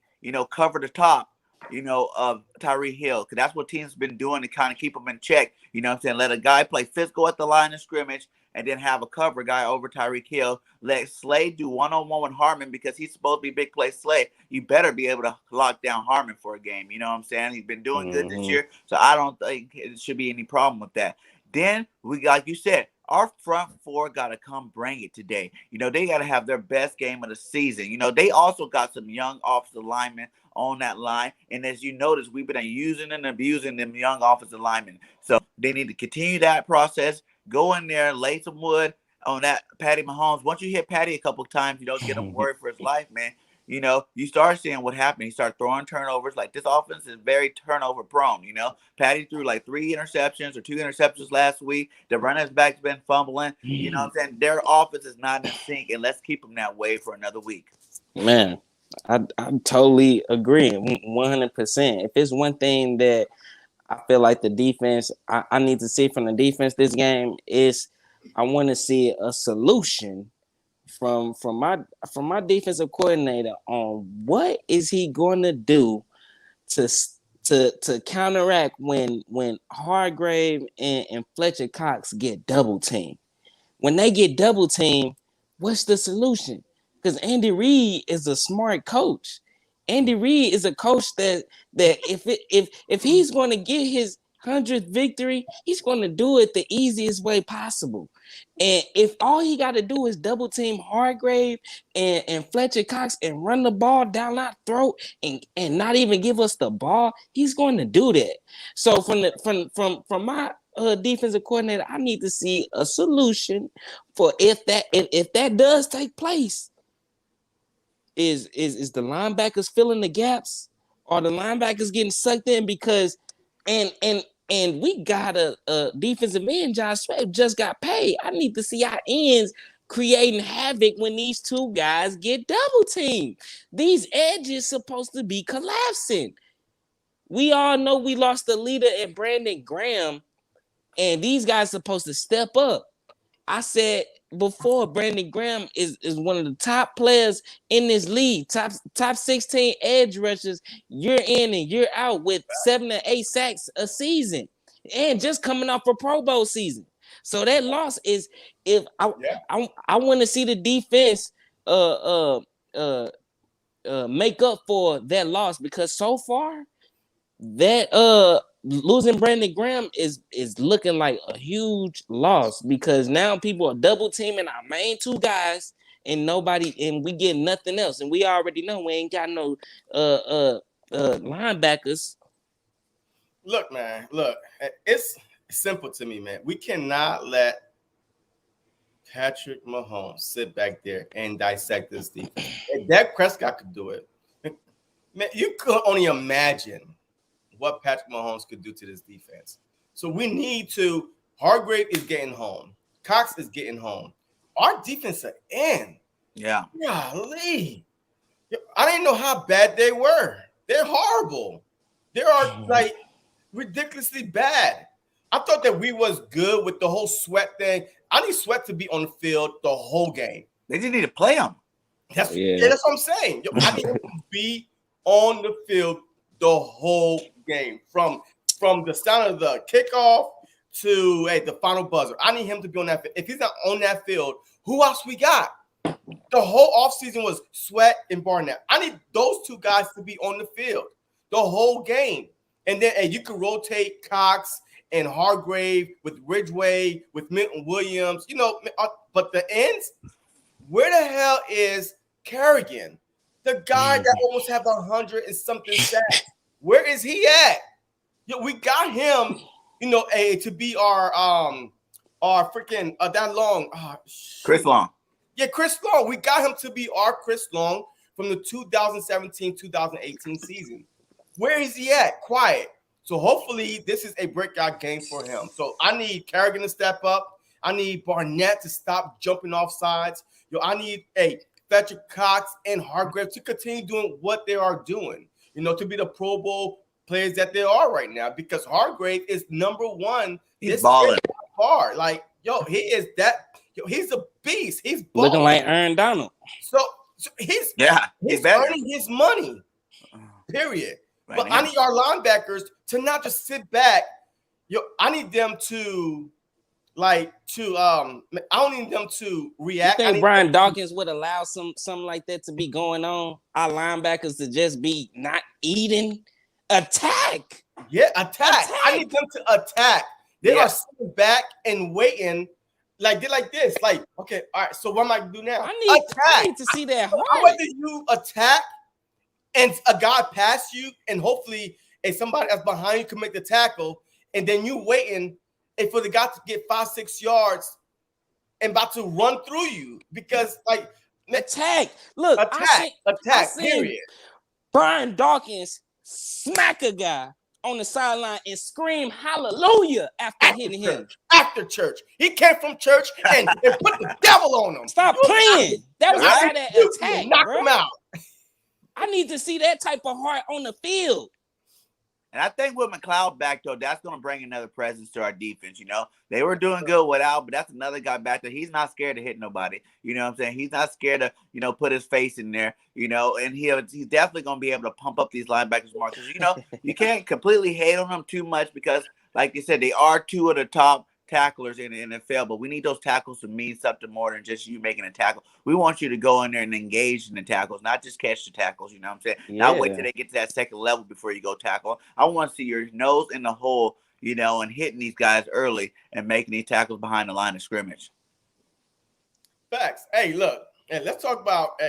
cover the top, of Tyreek Hill, because that's what teams been doing to kind of keep them in check. You know what I'm saying? Let a guy play physical at the line of scrimmage, and then have a cover guy over Tyreek Hill. Let Slay do one-on-one with Harmon, because he's supposed to be big play Slay. You better be able to lock down Harmon for a game. You know what I'm saying? He's been doing good this year, so I don't think it should be any problem with that. Then we got, like you said, our front four got to come bring it today. They got to have their best game of the season. They also got some young offensive linemen on that line. And as you notice, we've been using and abusing them young offensive linemen. So they need to continue that process. Go in there, lay some wood on that Patty Mahomes. Once you hit Patty a couple of times, you don't get him worried for his life, man. You start seeing what happened. He started throwing turnovers. Like, this offense is very turnover prone. Patty threw like 3 interceptions or 2 interceptions last week. The running back's been fumbling. You know what I'm saying? Their offense is not in sync, and let's keep them that way for another week.
Man, I totally agree, 100%. If it's one thing that I feel like the defense, I need to see from the defense this game is I want to see a solution my defensive coordinator on what is he going to do to counteract when Hargrave and Fletcher Cox get double teamed. When they get double teamed, what's the solution? Because Andy Reid is a smart coach. Andy Reid is a coach that if he's going to get his 100th victory, he's going to do it the easiest way possible. And if all he got to do is double team Hargrave and Fletcher Cox and run the ball down our throat and not even give us the ball, he's going to do that. So from my defensive coordinator, I need to see a solution for if that does take place. Is the linebackers filling the gaps, or the linebackers getting sucked in? Because and we got a defensive end, Josh Sweat, just got paid. I need to see our ends creating havoc when these two guys get double teamed. These edges supposed to be collapsing. We all know we lost the leader at Brandon Graham, and these guys supposed to step up. I said before, Brandon Graham is one of the top players in this league, top 16 edge rushers year in and year out with 7 to 8 sacks a season, and just coming off a Pro Bowl season. So that loss is, if I want to see the defense make up for that loss, because so far that losing Brandon Graham is looking like a huge loss, because now people are double teaming our main two guys and we get nothing else, and we already know we ain't got no linebackers.
Look, man, it's simple to me, man. We cannot let Patrick Mahomes sit back there and dissect this defense. If Dak Prescott could do it, man, you could only imagine what Patrick Mahomes could do to this defense. So we need to. Hargrave is getting home. Cox is getting home. Our defensive end.
Yeah.
Golly. I didn't know how bad they were. They're horrible. They are like ridiculously bad. I thought that we was good with the whole Sweat thing. I need Sweat to be on the field the whole game.
They just need to play him.
That's what I'm saying. I need him to be on the field the whole game, from the sound of the kickoff to the final buzzer. I need him to be on that field. If he's not on that field, who else we got? The whole offseason was Sweat and Barnett. I need those two guys to be on the field the whole game. And then you can rotate Cox and Hargrave with Ridgeway, with Milton Williams, but the ends, where the hell is Kerrigan? The guy that almost had 100 and something sacks. Where is he at? We got him, to be our freaking that long.
Chris Long.
Yeah, Chris Long. We got him to be our Chris Long from the 2017-2018 season. Where is he at? Quiet. So hopefully this is a breakout game for him. So I need Kerrigan to step up. I need Barnett to stop jumping off sides. I need Fletcher Cox and Hargrave to continue doing what they are doing, to be the Pro Bowl players that they are right now, because Hargrave is number one.
He's balling
hard. Like, he is that. He's a beast. He's balling.
Looking like Aaron Donald.
So he's earning his money, period. Right, but I need our linebackers to not just sit back. I need them to I don't need them to react.
You think Brian Dawkins would allow something like that to be going on? Our linebackers to just be not eating? Attack.
Yeah, attack. I need them to attack. They are sitting back and waiting. Like, they're like this. Like, okay, all right, so what am I going to do now?
I need to see that heart.
I'd rather you attack and a guy pass you, and hopefully somebody that's behind you can make the tackle, and then you waiting for the guy to get 5-6 yards and about to run through you, because
attack. Look,
attack. Period.
Brian Dawkins smack a guy on the sideline and scream hallelujah after hitting him.
After church. He came from church and put the devil on him.
Stop playing. That was how that attack.
Knock him out.
I need to see that type of heart on the field.
And I think with McLeod back, though, that's going to bring another presence to our defense. They were doing good without, but that's another guy back there. He's not scared to hit nobody. You know what I'm saying? He's not scared to, put his face in there, and he's definitely going to be able to pump up these linebackers more. Because, you can't completely hate on them too much because, like you said, they are two of the top tacklers in the NFL, but we need those tackles to mean something more than just you making a tackle. We want you to go in there and engage in the tackles, not just catch the tackles, you know what I'm saying? Not wait till they get to that second level before you go tackle. I want to see your nose in the hole, and hitting these guys early and making these tackles behind the line of scrimmage.
Facts. Hey, look, and let's talk about,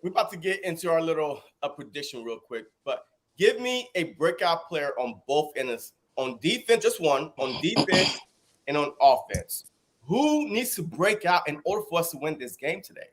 we're about to get into our little prediction real quick, but give me a breakout player on both ends. On defense, just one, on defense and on offense. Who needs to break out in order for us to win this game today?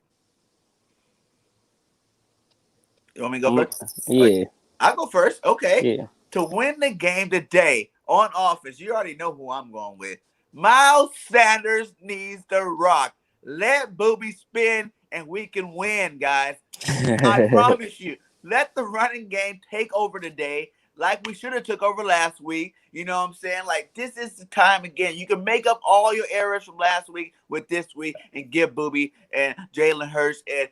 You want me to go first?
Yeah.
I'll go first. Okay.
Yeah.
To win the game today on offense, you already know who I'm going with. Miles Sanders needs to rock. Let Booby spin and we can win, guys. I promise you. Let the running game take over today. Like we should have took over last week. You know what I'm saying? Like, this is the time again. You can make up all your errors from last week with this week and give Booby and Jalen Hurts and,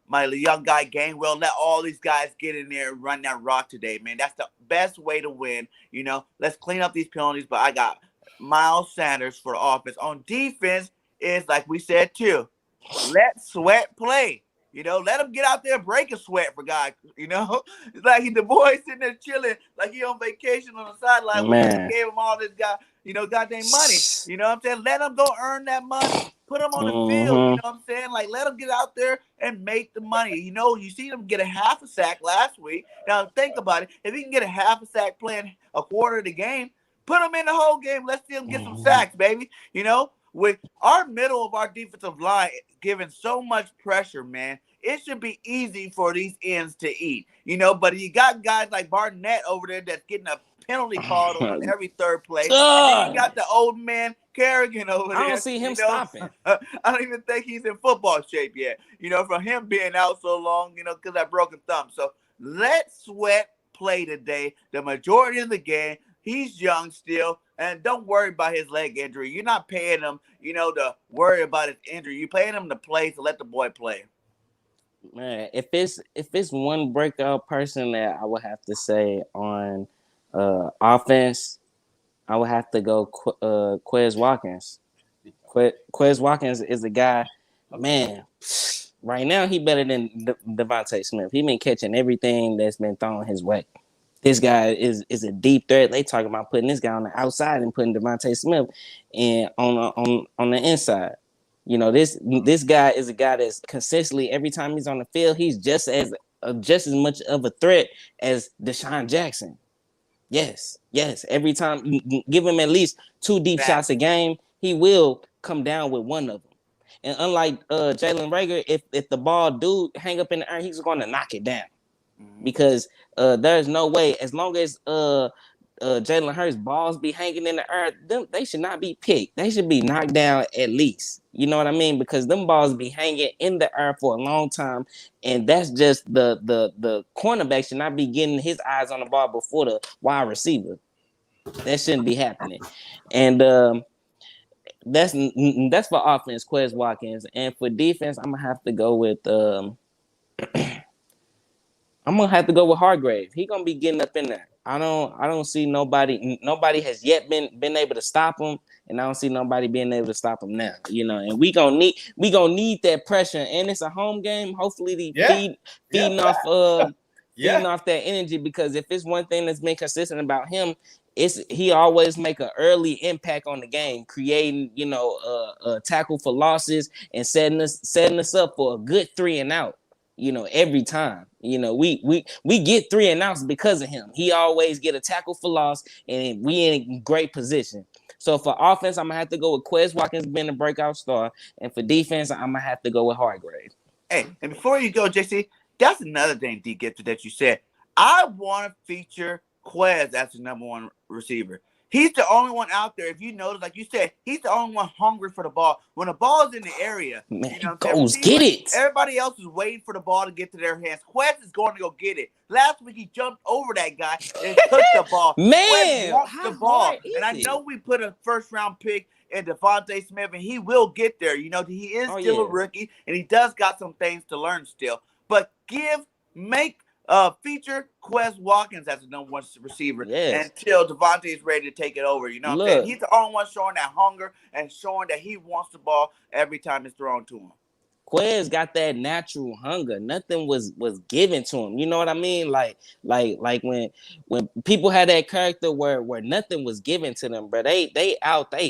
my young guy Gainwell. Let all these guys get in there and run that rock today, man. That's the best way to win. Let's clean up these penalties. But I got Miles Sanders for the offense. On defense is, like we said, too, let Sweat play. Let him get out there and break a sweat for God. It's like the boy sitting there chilling, like he on vacation on the sideline. We gave him all this goddamn money. You know what I'm saying? Let him go earn that money. Put him on the field. You know what I'm saying? Like, let him get out there and make the money. You see him get a half a sack last week. Now, think about it. If he can get a half a sack playing a quarter of the game, put him in the whole game. Let's see him get some sacks, baby. With our middle of our defensive line giving so much pressure, man, it should be easy for these ends to eat, but you got guys like Barnett over there that's getting a penalty called on every third play. And then you got the old man Kerrigan over there.
I don't see him stopping.
I don't even think he's in football shape yet, from him being out so long, because that broken thumb. So let Sweat play today, the majority of the game. He's young still, and don't worry about his leg injury. You're not paying him, to worry about his injury. You're paying him to play, so let the boy play.
Man, if it's one breakout person that I would have to say on offense, I would have to go Quez Watkins. Quez Watkins is a guy, man. Right now, he better than Devontae Smith. He been catching everything that's been thrown his way. This guy is a deep threat. They talking about putting this guy on the outside and putting Devontae Smith in on the inside. This guy is a guy that's consistently every time he's on the field, he's just as much of a threat as Deshaun Jackson. Yes. Every time, give him at least 2 deep shots a game, he will come down with one of them. And unlike Jalen Reagor, if the ball do hang up in the air, he's going to knock it down. Because there's no way, as long as Jalen Hurts balls be hanging in the air, they should not be picked. They should be knocked down at least. You know what I mean? Because them balls be hanging in the air for a long time, and that's just the cornerback should not be getting his eyes on the ball before the wide receiver. That shouldn't be happening. And that's for offense, Quez Watkins, and for defense, I'm gonna have to go with Hargrave. He gonna be getting up in there. I don't see nobody. Nobody has yet been able to stop him, and I don't see nobody being able to stop him now. And we gonna need that pressure, and it's a home game. Hopefully, feeding off that energy, because if it's one thing that's been consistent about him, he always make an early impact on the game, creating a tackle for losses and setting us up for a good 3 and out. Every time, we get 3 and outs because of him. He always get a tackle for loss, and we in great position. So for offense, I'm gonna have to go with Quez Watkins being a breakout star, and for defense, I'm gonna have to go with Hargrave.
Hey, and before you go, JC, that's another thing, Deegifted, that you said. I want to feature Quez as the number 1 receiver. He's the only one out there. If you notice, like you said, he's the only one hungry for the ball. When the ball is in the area,
Man,
you know,
goes get it.
Everybody else is waiting for the ball to get to their hands. Quest is going to go get it. Last week he jumped over that guy and took the ball.
Man,
Quest wants the ball, and I know we put a first-round pick in Devontae Smith, and he will get there. You know, he is still a rookie, and he does got some things to learn still. But feature Quez Watkins as the number one receiver until Devontae is ready to take it over. You know what I'm saying? He's the only one showing that hunger and showing that he wants the ball every time it's thrown to him.
Quez got that natural hunger. Nothing was given to him. You know what I mean? Like when people had that character where nothing was given to them, bro. They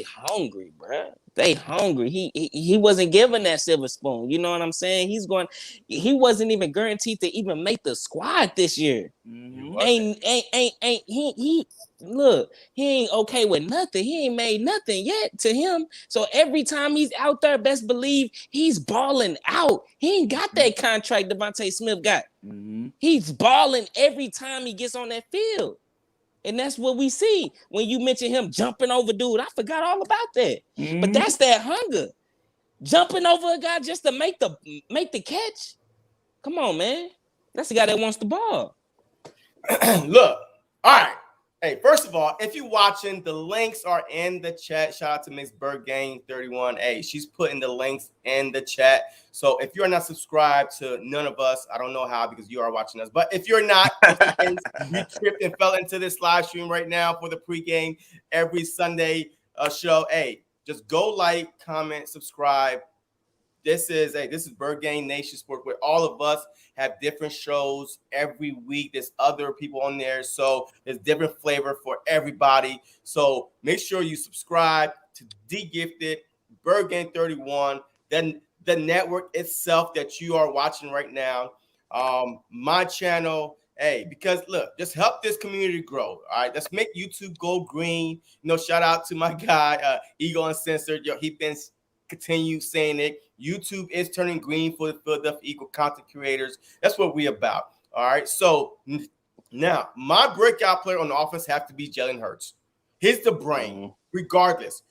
hungry, bro. They hungry. He wasn't given that silver spoon. You know what I'm saying? He wasn't even guaranteed to even make the squad this year. Look, he ain't okay with nothing. He ain't made nothing yet to him. So every time he's out there, best believe he's balling out. He ain't got that contract Devontae Smith got. He's balling every time he gets on that field. And that's what we see. When you mention him jumping over dude, I forgot all about that. But that's that hunger. Jumping over a guy just to make the catch. Come on, man. That's the guy that wants the ball.
Look, all right. Hey, first of all, if you're watching, the links are in the chat. Shout out to Miss Birdgang31. Hey, she's putting the links in the chat. So if you're not subscribed to none of us, I don't know how because you are watching us. But if you're not, you tripped and fell into this live stream right now for the pregame every Sunday show. Hey, just go like, comment, subscribe. This is Birdgang Nation Sports, where all of us have different shows every week. There's other people on there, so there's different flavor for everybody. So make sure you subscribe to Deegifted, Birdgang31, then the network itself that you are watching right now. My channel, because look, just help this community grow. All right, let's make YouTube go green. Shout out to my guy, Eagle Uncensored. He been continue saying it. YouTube is turning green for the Philadelphia Eagle content creators. That's what we about. All right. So now my breakout player on the offense have to be Jalen Hurts. He's the brain, regardless.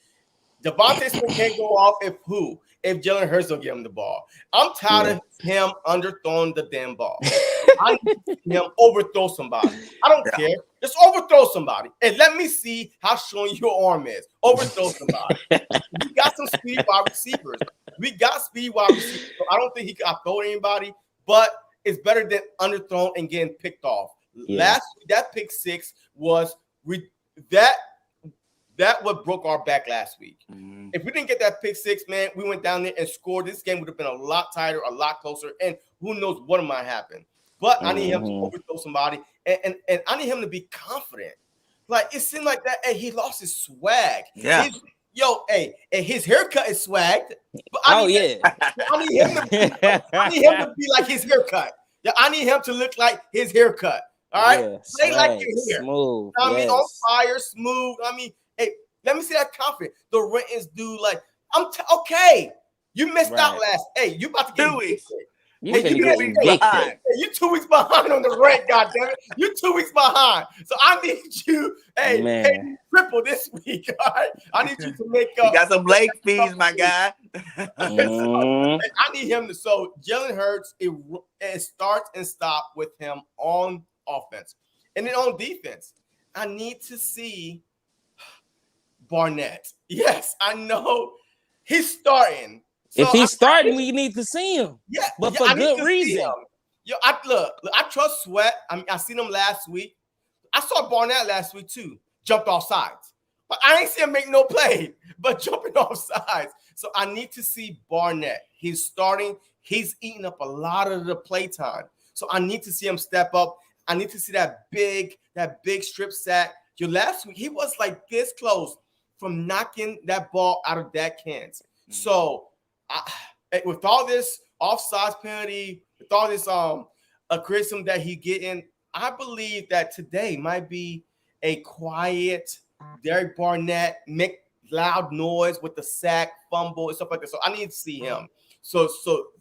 Devontae Smith can't go off if Jalen Hurts don't give him the ball. I'm tired of him underthrowing the damn ball. I need to see him overthrow somebody. I don't care. Just overthrow somebody. And let me see how strong your arm is. Overthrow somebody. We got some speedy wide receivers. So I don't think he can outthrow anybody, but it's better than underthrown and getting picked off. Last week, that pick six was that what broke our back last week. If we didn't get that pick six, man, we went down there and scored. This game would have been a lot tighter, a lot closer, and who knows what might happen. But I need him to overthrow somebody, and I need him to be confident. Like, it seemed like that, he lost his swag.
Yeah.
And his haircut is swagged. But I need him to be like his haircut. Yeah, I need him to look like his haircut. All right? Play like your hair.
Smooth.
I mean, on fire, smooth. I mean, let me see that confidence. The Rentons do like, okay. You missed out last. You about to get
2 weeks.
You 2 weeks behind on the rent, goddammit. You 2 weeks behind. So I need you, pay triple this week. All right. I need you to make up.
You got some late fees, my guy.
I need him to. So Jalen Hurts, it starts and stops with him on offense. And then on defense, I need to see Barnett. Yes, I know he's starting. So
if he's starting, we need to see him.
Yeah,
but for good reason.
I trust Sweat. I seen him last week. I saw Barnett last week too. Jumped off sides. But I ain't see him make no play, but jumping off sides. So I need to see Barnett. He's starting. He's eating up a lot of the play time. So I need to see him step up. I need to see that big strip sack. Last week, he was like this close from knocking that ball out of Dak hands. So with all this offsides penalty, with all this criticism that he getting, I believe that today might be a quiet Derek Barnett, make loud noise with the sack, fumble, and stuff like that. So I need to see him. So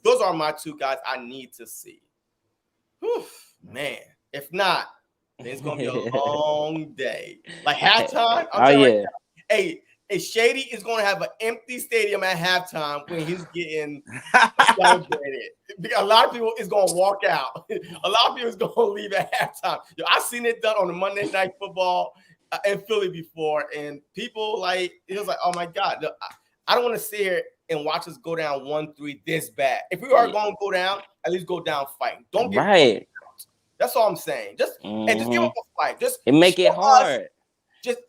those are my two guys I need to see. Whew, man, if not, It's gonna be a long day. Like halftime.
Oh yeah.
Hey, Shady is gonna have an empty stadium at halftime when he's getting celebrated. Because a lot of people is gonna walk out. A lot of people is gonna leave at halftime. Yo, I've seen it done on the Monday Night Football in Philly before, and people like it was like, oh my God, I don't want to sit here and watch us go down 1-3 this bad. If we are going to go down, at least go down fighting. Don't get
right.
That's all I'm saying. Just and just give up a fight. Just
make it hard.
Just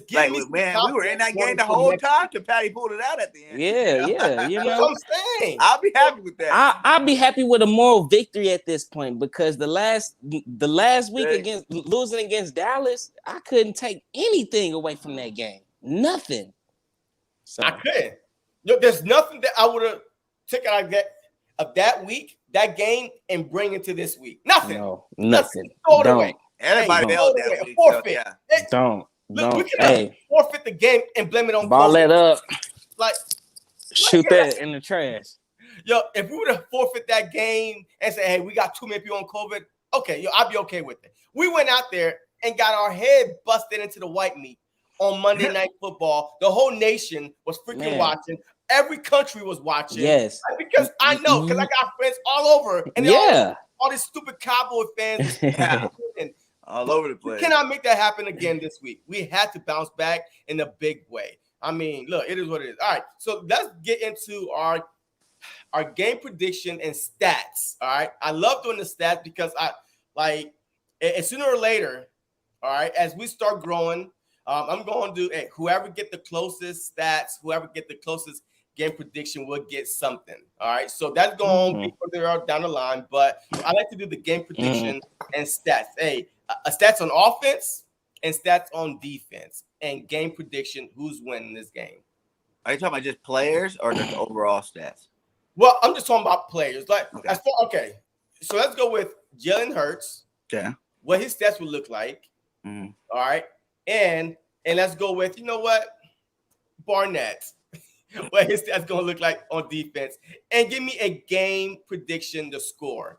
give
like,
me.
Man, we were in that game the whole time till Patty pulled it out at the end.
Yeah. You know,
that's what I'm saying.
I'll be happy with that.
I'll be happy with a moral victory at this point because the last week against losing against Dallas, I couldn't take anything away from that game. Nothing. So
I couldn't. There's nothing that I would have taken out of that week, that game, and bring into this week. Nothing.
No, nothing.
Throw it away.
Everybody held that week.
Forfeit.
So, yeah.
Don't.
We can forfeit the game and blame it on
ball
COVID.
it up.
Like
shoot that in the trash.
Yo, if we would have forfeit that game and say, hey, we got too many people on COVID, okay, I'd be okay with it. We went out there and got our head busted into the white meat on Monday Night Football. The whole nation was freaking watching. Every country was watching.
Yes.
Because I know, because I got friends all over. And all these stupid Cowboy fans.
All over the place.
We cannot make that happen again this week. We had to bounce back in a big way. I mean, look, it is what it is. All right, so let's get into our game prediction and stats. All right, I love doing the stats because sooner or later, all right, as we start growing, I'm going to do whoever get the closest stats, whoever get the closest game prediction will get something. All right, so that's going to be further down the line, but I like to do the game prediction and stats. Hey. Stats on offense and stats on defense and game prediction. Who's winning this game?
Are you talking about just players or just overall stats?
Well, I'm just talking about players. Okay. So let's go with Jalen Hurts.
Yeah.
What his stats would look like.
Mm-hmm.
All right. And let's go with, you know what? Barnett. What his stats going to look like on defense. And give me a game prediction to score.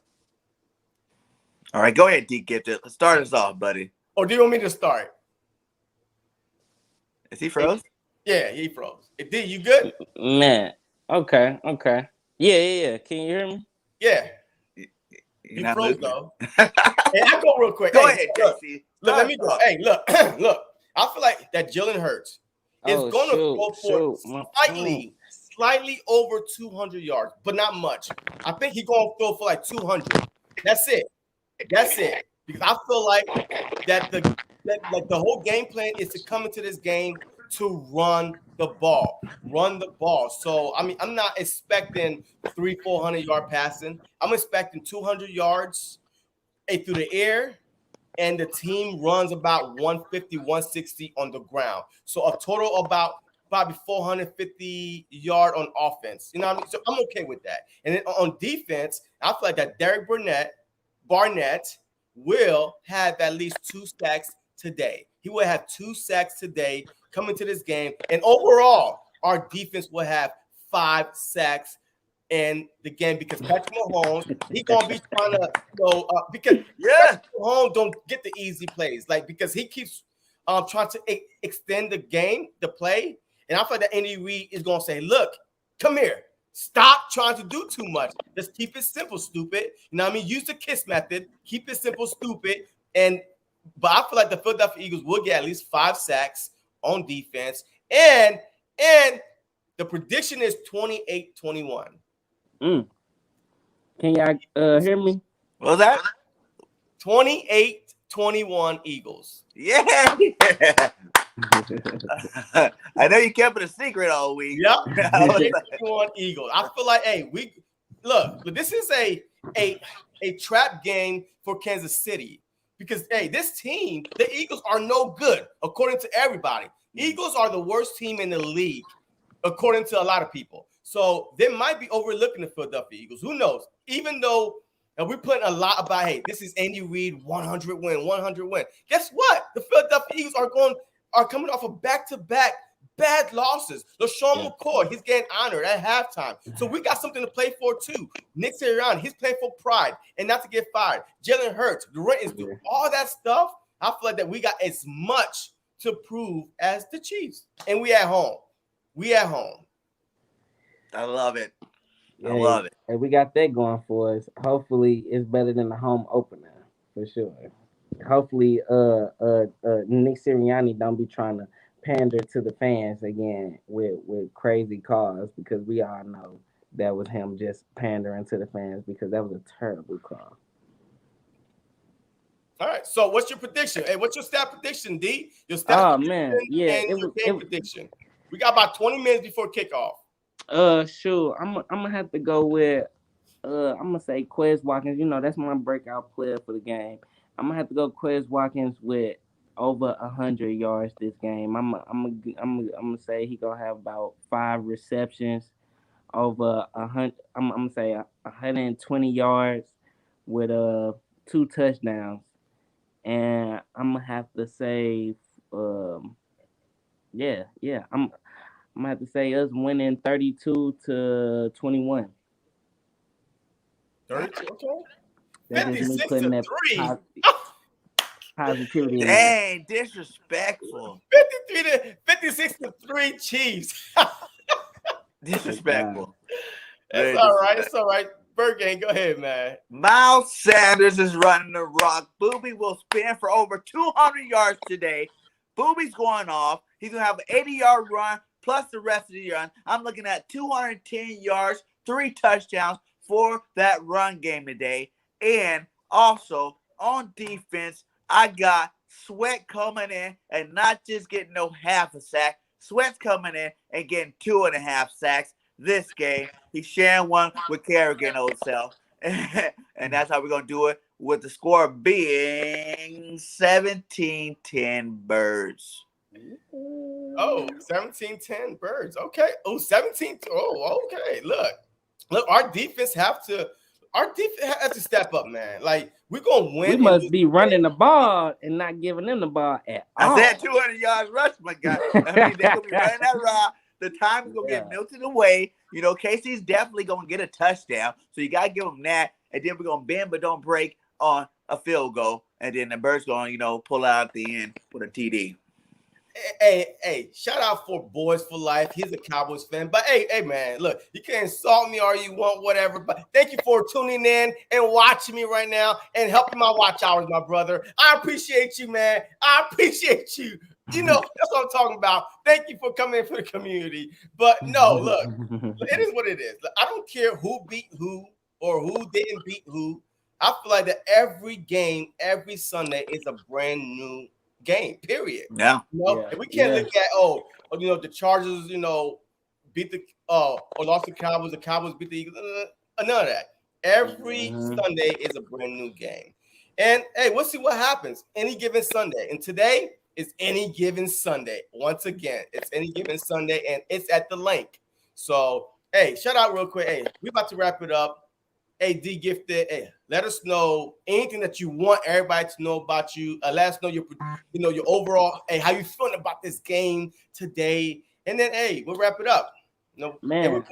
All right, go ahead, Deegifted. Let's start us off, buddy.
Or do you want me to start?
Is he froze?
Yeah, he froze. D, you good?
Man. Okay. Yeah. Can you hear me?
Yeah. You froze, though. Hey, I go real quick.
Go ahead, Jesse.
Look, let me go. Hey, look. I feel like that Jalen Hurts is going to go for slightly over 200 yards, but not much. I think he's going to throw for like 200. That's it. Because I feel like that the whole game plan is to come into this game to run the ball. So I mean, I'm not expecting 300-400 yard passing. I'm expecting 200 yards through the air, and the team runs about 150-160 on the ground. So a total about probably 450 yard on offense. You know what I mean? So I'm okay with that. And then on defense, I feel like that Derek Barnett will have at least 2 sacks today. He will have 2 sacks today coming to this game. And overall, our defense will have 5 sacks in the game because Patrick Mahomes, he's going to be trying to because Patrick Mahomes don't get the easy plays. Because he keeps trying to extend the game, the play. And I feel like that Andy Reid is going to say, look, come here. Stop trying to do too much. Just keep it simple, stupid. You know what I mean? Use the KISS method. Keep it simple, stupid. But I feel like the Philadelphia Eagles will get at least 5 sacks on defense. And the prediction is 28-21.
Can y'all hear me?
What was that?
28-21 Eagles.
Yeah. I know you kept it a secret all week.
Yep. 28-21 Eagles. I feel like, hey, this is a trap game for Kansas City because, hey, this team, the Eagles are no good according to everybody. Eagles are the worst team in the league according to a lot of people. So they might be overlooking the Philadelphia Eagles. Who knows? Even though we're putting a lot about, hey, this is Andy Reid, 100 win. Guess what? The Philadelphia Eagles are coming off a back-to-back bad losses. LaShawn McCoy, he's getting honored at halftime. So we got something to play for too. Nick Sirianni, he's playing for pride and not to get fired. Jalen Hurts, the rent is due. All that stuff, I feel like that we got as much to prove as the Chiefs. And we at home. We at home.
I love it. I love it.
And we got that going for us. Hopefully, it's better than the home opener for sure. Hopefully, Nick Sirianni don't be trying to pander to the fans again with crazy calls, because we all know that was him just pandering to the fans, because that was a terrible call.
All right. So, what's your prediction? Hey, what's your stat prediction, D? Your stat prediction and your game prediction. We got about 20 minutes before kickoff.
Sure. I'm gonna have to go with I'm gonna say Quez Watkins. You know, that's my breakout player for the game. I'm gonna have to go Quez Watkins with over 100 yards this game. I'm gonna say he gonna have about 5 receptions, over 100. I'm gonna say 120 yards with 2 touchdowns, and I'm gonna have to say I'm gonna have to say us winning 32-21.
32, okay.
That is me putting that positivity in.
Dang, disrespectful.
56-3 Chiefs.
Disrespectful.
It's all right. It's all right. Birdgang, go ahead, man.
Miles Sanders is running the rock. Booby will spin for over 200 yards today. Booby's going off. He's going to have an 80-yard run plus the rest of the run. I'm looking at 210 yards, 3 touchdowns for that run game today. And also, on defense, I got Sweat coming in and not just getting no half a sack. Sweat's coming in and getting 2.5 sacks this game. He's sharing one with Kerrigan, old self. And that's how we're going to do it, with the score being 17-10 Birds.
Oh, 17-10 Birds. Okay. Oh, 17. Oh, okay. Look, our defense has to step up, man. Like, we're going to win.
We must be running the ball and not giving them the ball at all.
I said 200 yards rush, my guy. I mean, they're going to be running that route. The time is going to get melted away. You know, Casey's definitely going to get a touchdown. So you got to give him that. And then we're going to bend but don't break on a field goal. And then the Birds going to, pull out at the end with a TD.
Hey, shout out for Boys for Life. He's a Cowboys fan. But hey, man, look, you can insult me all you want, whatever. But thank you for tuning in and watching me right now and helping my watch hours, my brother. I appreciate you, man. I appreciate you. You know, that's what I'm talking about. Thank you for coming in for the community. But no, look, it is what it is. I don't care who beat who or who didn't beat who. I feel like that every game, every Sunday is a brand new game, period.
Yeah.
And we can't look at the Chargers, beat the or lost the Cowboys beat the Eagles. None of that. Every Sunday is a brand new game. And hey, we'll see what happens any given Sunday. And today is any given Sunday. Once again, it's any given Sunday, and it's at the link. So hey, shout out real quick. Hey, we about to wrap it up. Hey, Deegifted, hey, let us know anything that you want everybody to know about you. Let us know your overall, hey, how you feeling about this game today. And then, hey, we'll wrap it up.
Man,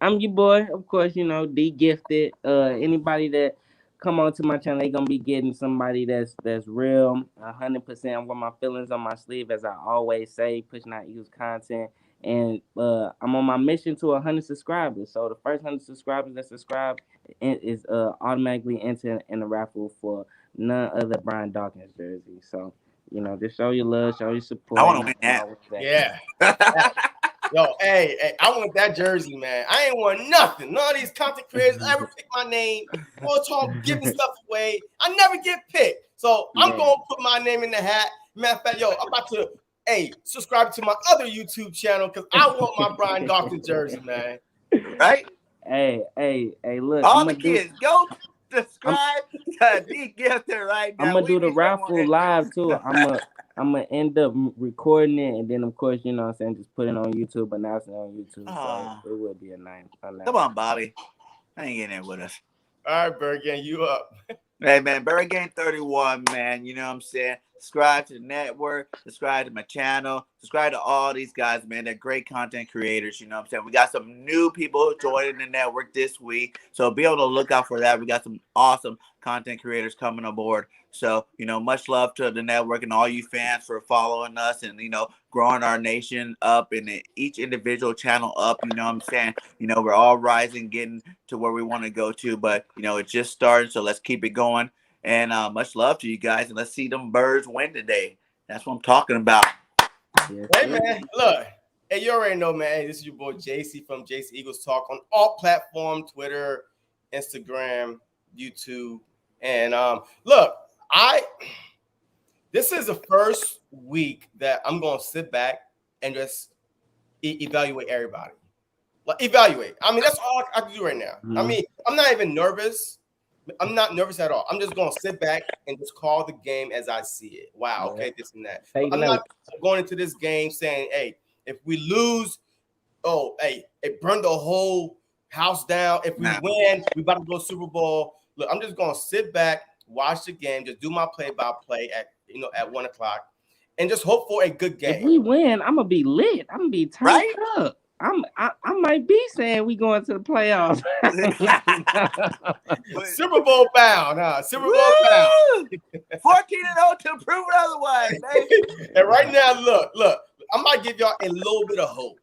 I'm your boy, of course, Deegifted. Anybody that come on to my channel, they gonna be getting somebody that's real, 100% with my feelings on my sleeve, as I always say, pushing out Eagles content. And I'm on my mission to 100 subscribers. So the first 100 subscribers that subscribe is automatically entered in the raffle for none other Brian Dawkins jersey. So, just show your love, show your support.
I want to win that.
Yeah. Yo, hey, I want that jersey, man. I ain't want nothing. None of these content creators ever pick my name. All talk giving stuff away. I never get picked. So I'm going to put my name in the hat. Matter of fact, I'm about to subscribe to my other YouTube channel because I want my Brian Dawkins jersey, man.
Right?
Hey, look.
All the kids, go subscribe to Deegifted right now.
I'm going to do the raffle live, too. I'm going to end up recording it, and then, of course, just put it on YouTube, announce it on YouTube. So it will be a nice.
Come on, Bobby. Hang in there with us.
All right, Birdgang, you up.
Hey, man, Birdgang31, man. You know what I'm saying? subscribe to the network, subscribe to my channel, subscribe to all these guys, man. They're great content creators. You know what I'm saying? We got some new people joining the network this week. So be able to look out for that. We got some awesome content creators coming aboard. So, much love to the network and all you fans for following us and, growing our nation up and each individual channel up. You know what I'm saying? We're all rising, getting to where we want to go to, but, it just started. So let's keep it going. And much love to you guys. And let's see them birds win today. That's what I'm talking about.
Hey, man, look. Hey, you already know, man. Hey, this is your boy JC from JC Eagles Talk on all platforms, Twitter, Instagram, YouTube. And look, this is the first week that I'm going to sit back and just evaluate everybody. Like, evaluate. I mean, that's all I can do right now. Mm-hmm. I mean, I'm not even nervous. I'm not nervous at all. I'm just going to sit back and just call the game as I see it. Wow, okay, this and that. I'm not going into this game saying, hey, if we lose, it burned the whole house down. If we win, we about to go Super Bowl. Look, I'm just going to sit back, watch the game, just do my play-by-play at 1 o'clock, and just hope for a good game.
If we win, I'm gonna be lit. I'm gonna be turned up. I might be saying we going to the playoffs.
Super Bowl bound, huh? Super Bowl bound.
14-0 to prove it otherwise, baby.
And right now, look, I might give y'all a little bit of hope.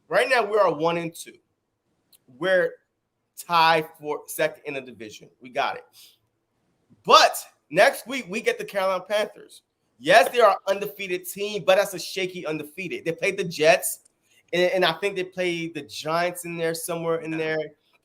Right now, we are 1-2. We're tied for second in the division. We got it. But next week, we get the Carolina Panthers. Yes, they are an undefeated team, but that's a shaky undefeated. They played the Jets, and I think they played the Giants in there, somewhere in there,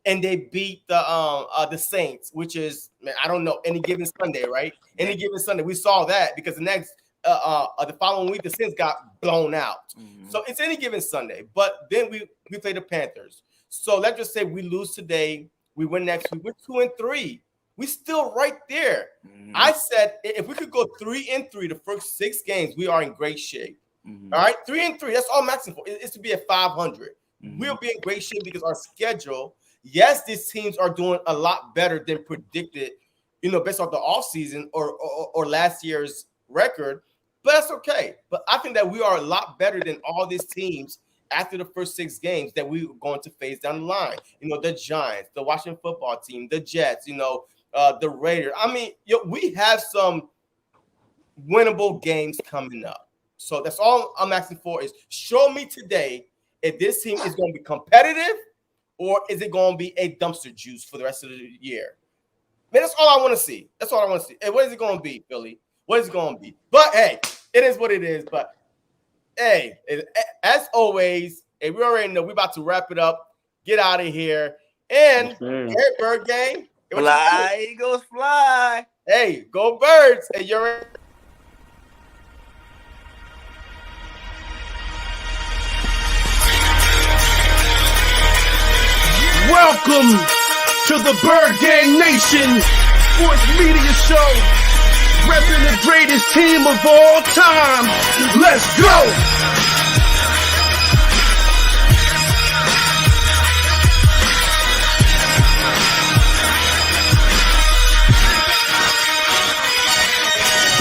and they beat the Saints, which is, man, I don't know, any given Sunday, right? Any given Sunday. We saw that because the following week, the Saints got blown out. Mm-hmm. So it's any given Sunday. But then we play the Panthers. So let's just say we lose today, we win next week. We're 2-3. We still right there. Mm-hmm. I said if we could go 3-3 the first 6 games, we are in great shape. Mm-hmm. All right, 3-3. That's all I'm asking for. It's to be at 500. Mm-hmm. We'll be in great shape because our schedule. Yes, these teams are doing a lot better than predicted. Based off the offseason or last year's record, but that's okay. But I think that we are a lot better than all these teams after the first 6 games that we were going to face down the line. The Giants, the Washington football team, the Jets. The Raiders. I mean, we have some winnable games coming up. So that's all I'm asking for is show me today if this team is going to be competitive or is it going to be a dumpster juice for the rest of the year. Man, that's all I want to see. That's all I want to see. Hey, what is it going to be, Philly? What is it going to be? But, hey, it is what it is. But, hey, as always, we already know we're about to wrap it up, get out of here. And, hey, Bird Gang.
Fly, Eagles, fly.
Hey, go Birds. Hey, you're
Welcome to the Bird Gang Nation Sports Media Show, repping the greatest team of all time. Let's go!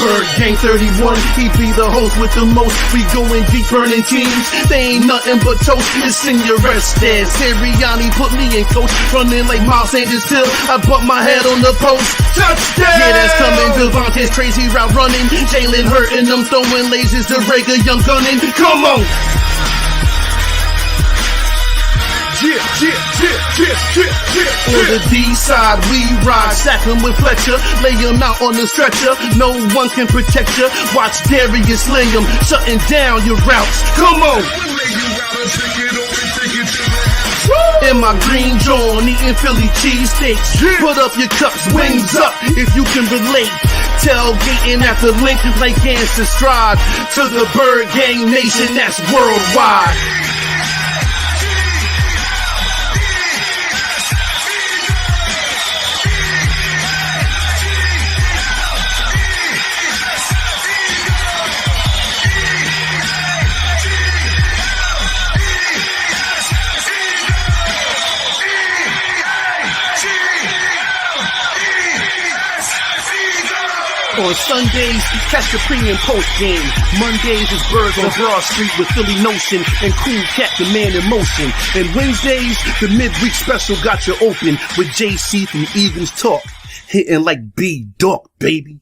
Birdgang31, he be the host with the most. We going deep, burning teams. They ain't nothing but toast. It's in your Estes. Sirianni put me in coach, running like Miles Sanders till I bumped my head on the post. Touchdown! Yeah, that's coming. Devontae's crazy route running. Jalen hurting them, throwing lasers to Rager, young gunning. Come on! On the D side, we ride, sack him with Fletcher, lay him out on the stretcher. No one can protect you. Watch Darius lay him, shutting down your routes. Come on. In my green John, eating Philly cheesesteaks. Put up your cups, wings up, if you can relate. Tailgating at the link like Gangsta Stride. To the Bird Gang Nation, that's worldwide. On Sundays, catch the pre and post game. Mondays is Birds on Broad Street with Philly Notion and Cool Cat the Man in Motion. And Wednesdays, the midweek special got you open with JC from Eagles Talk. Hitting like B-Dog, baby.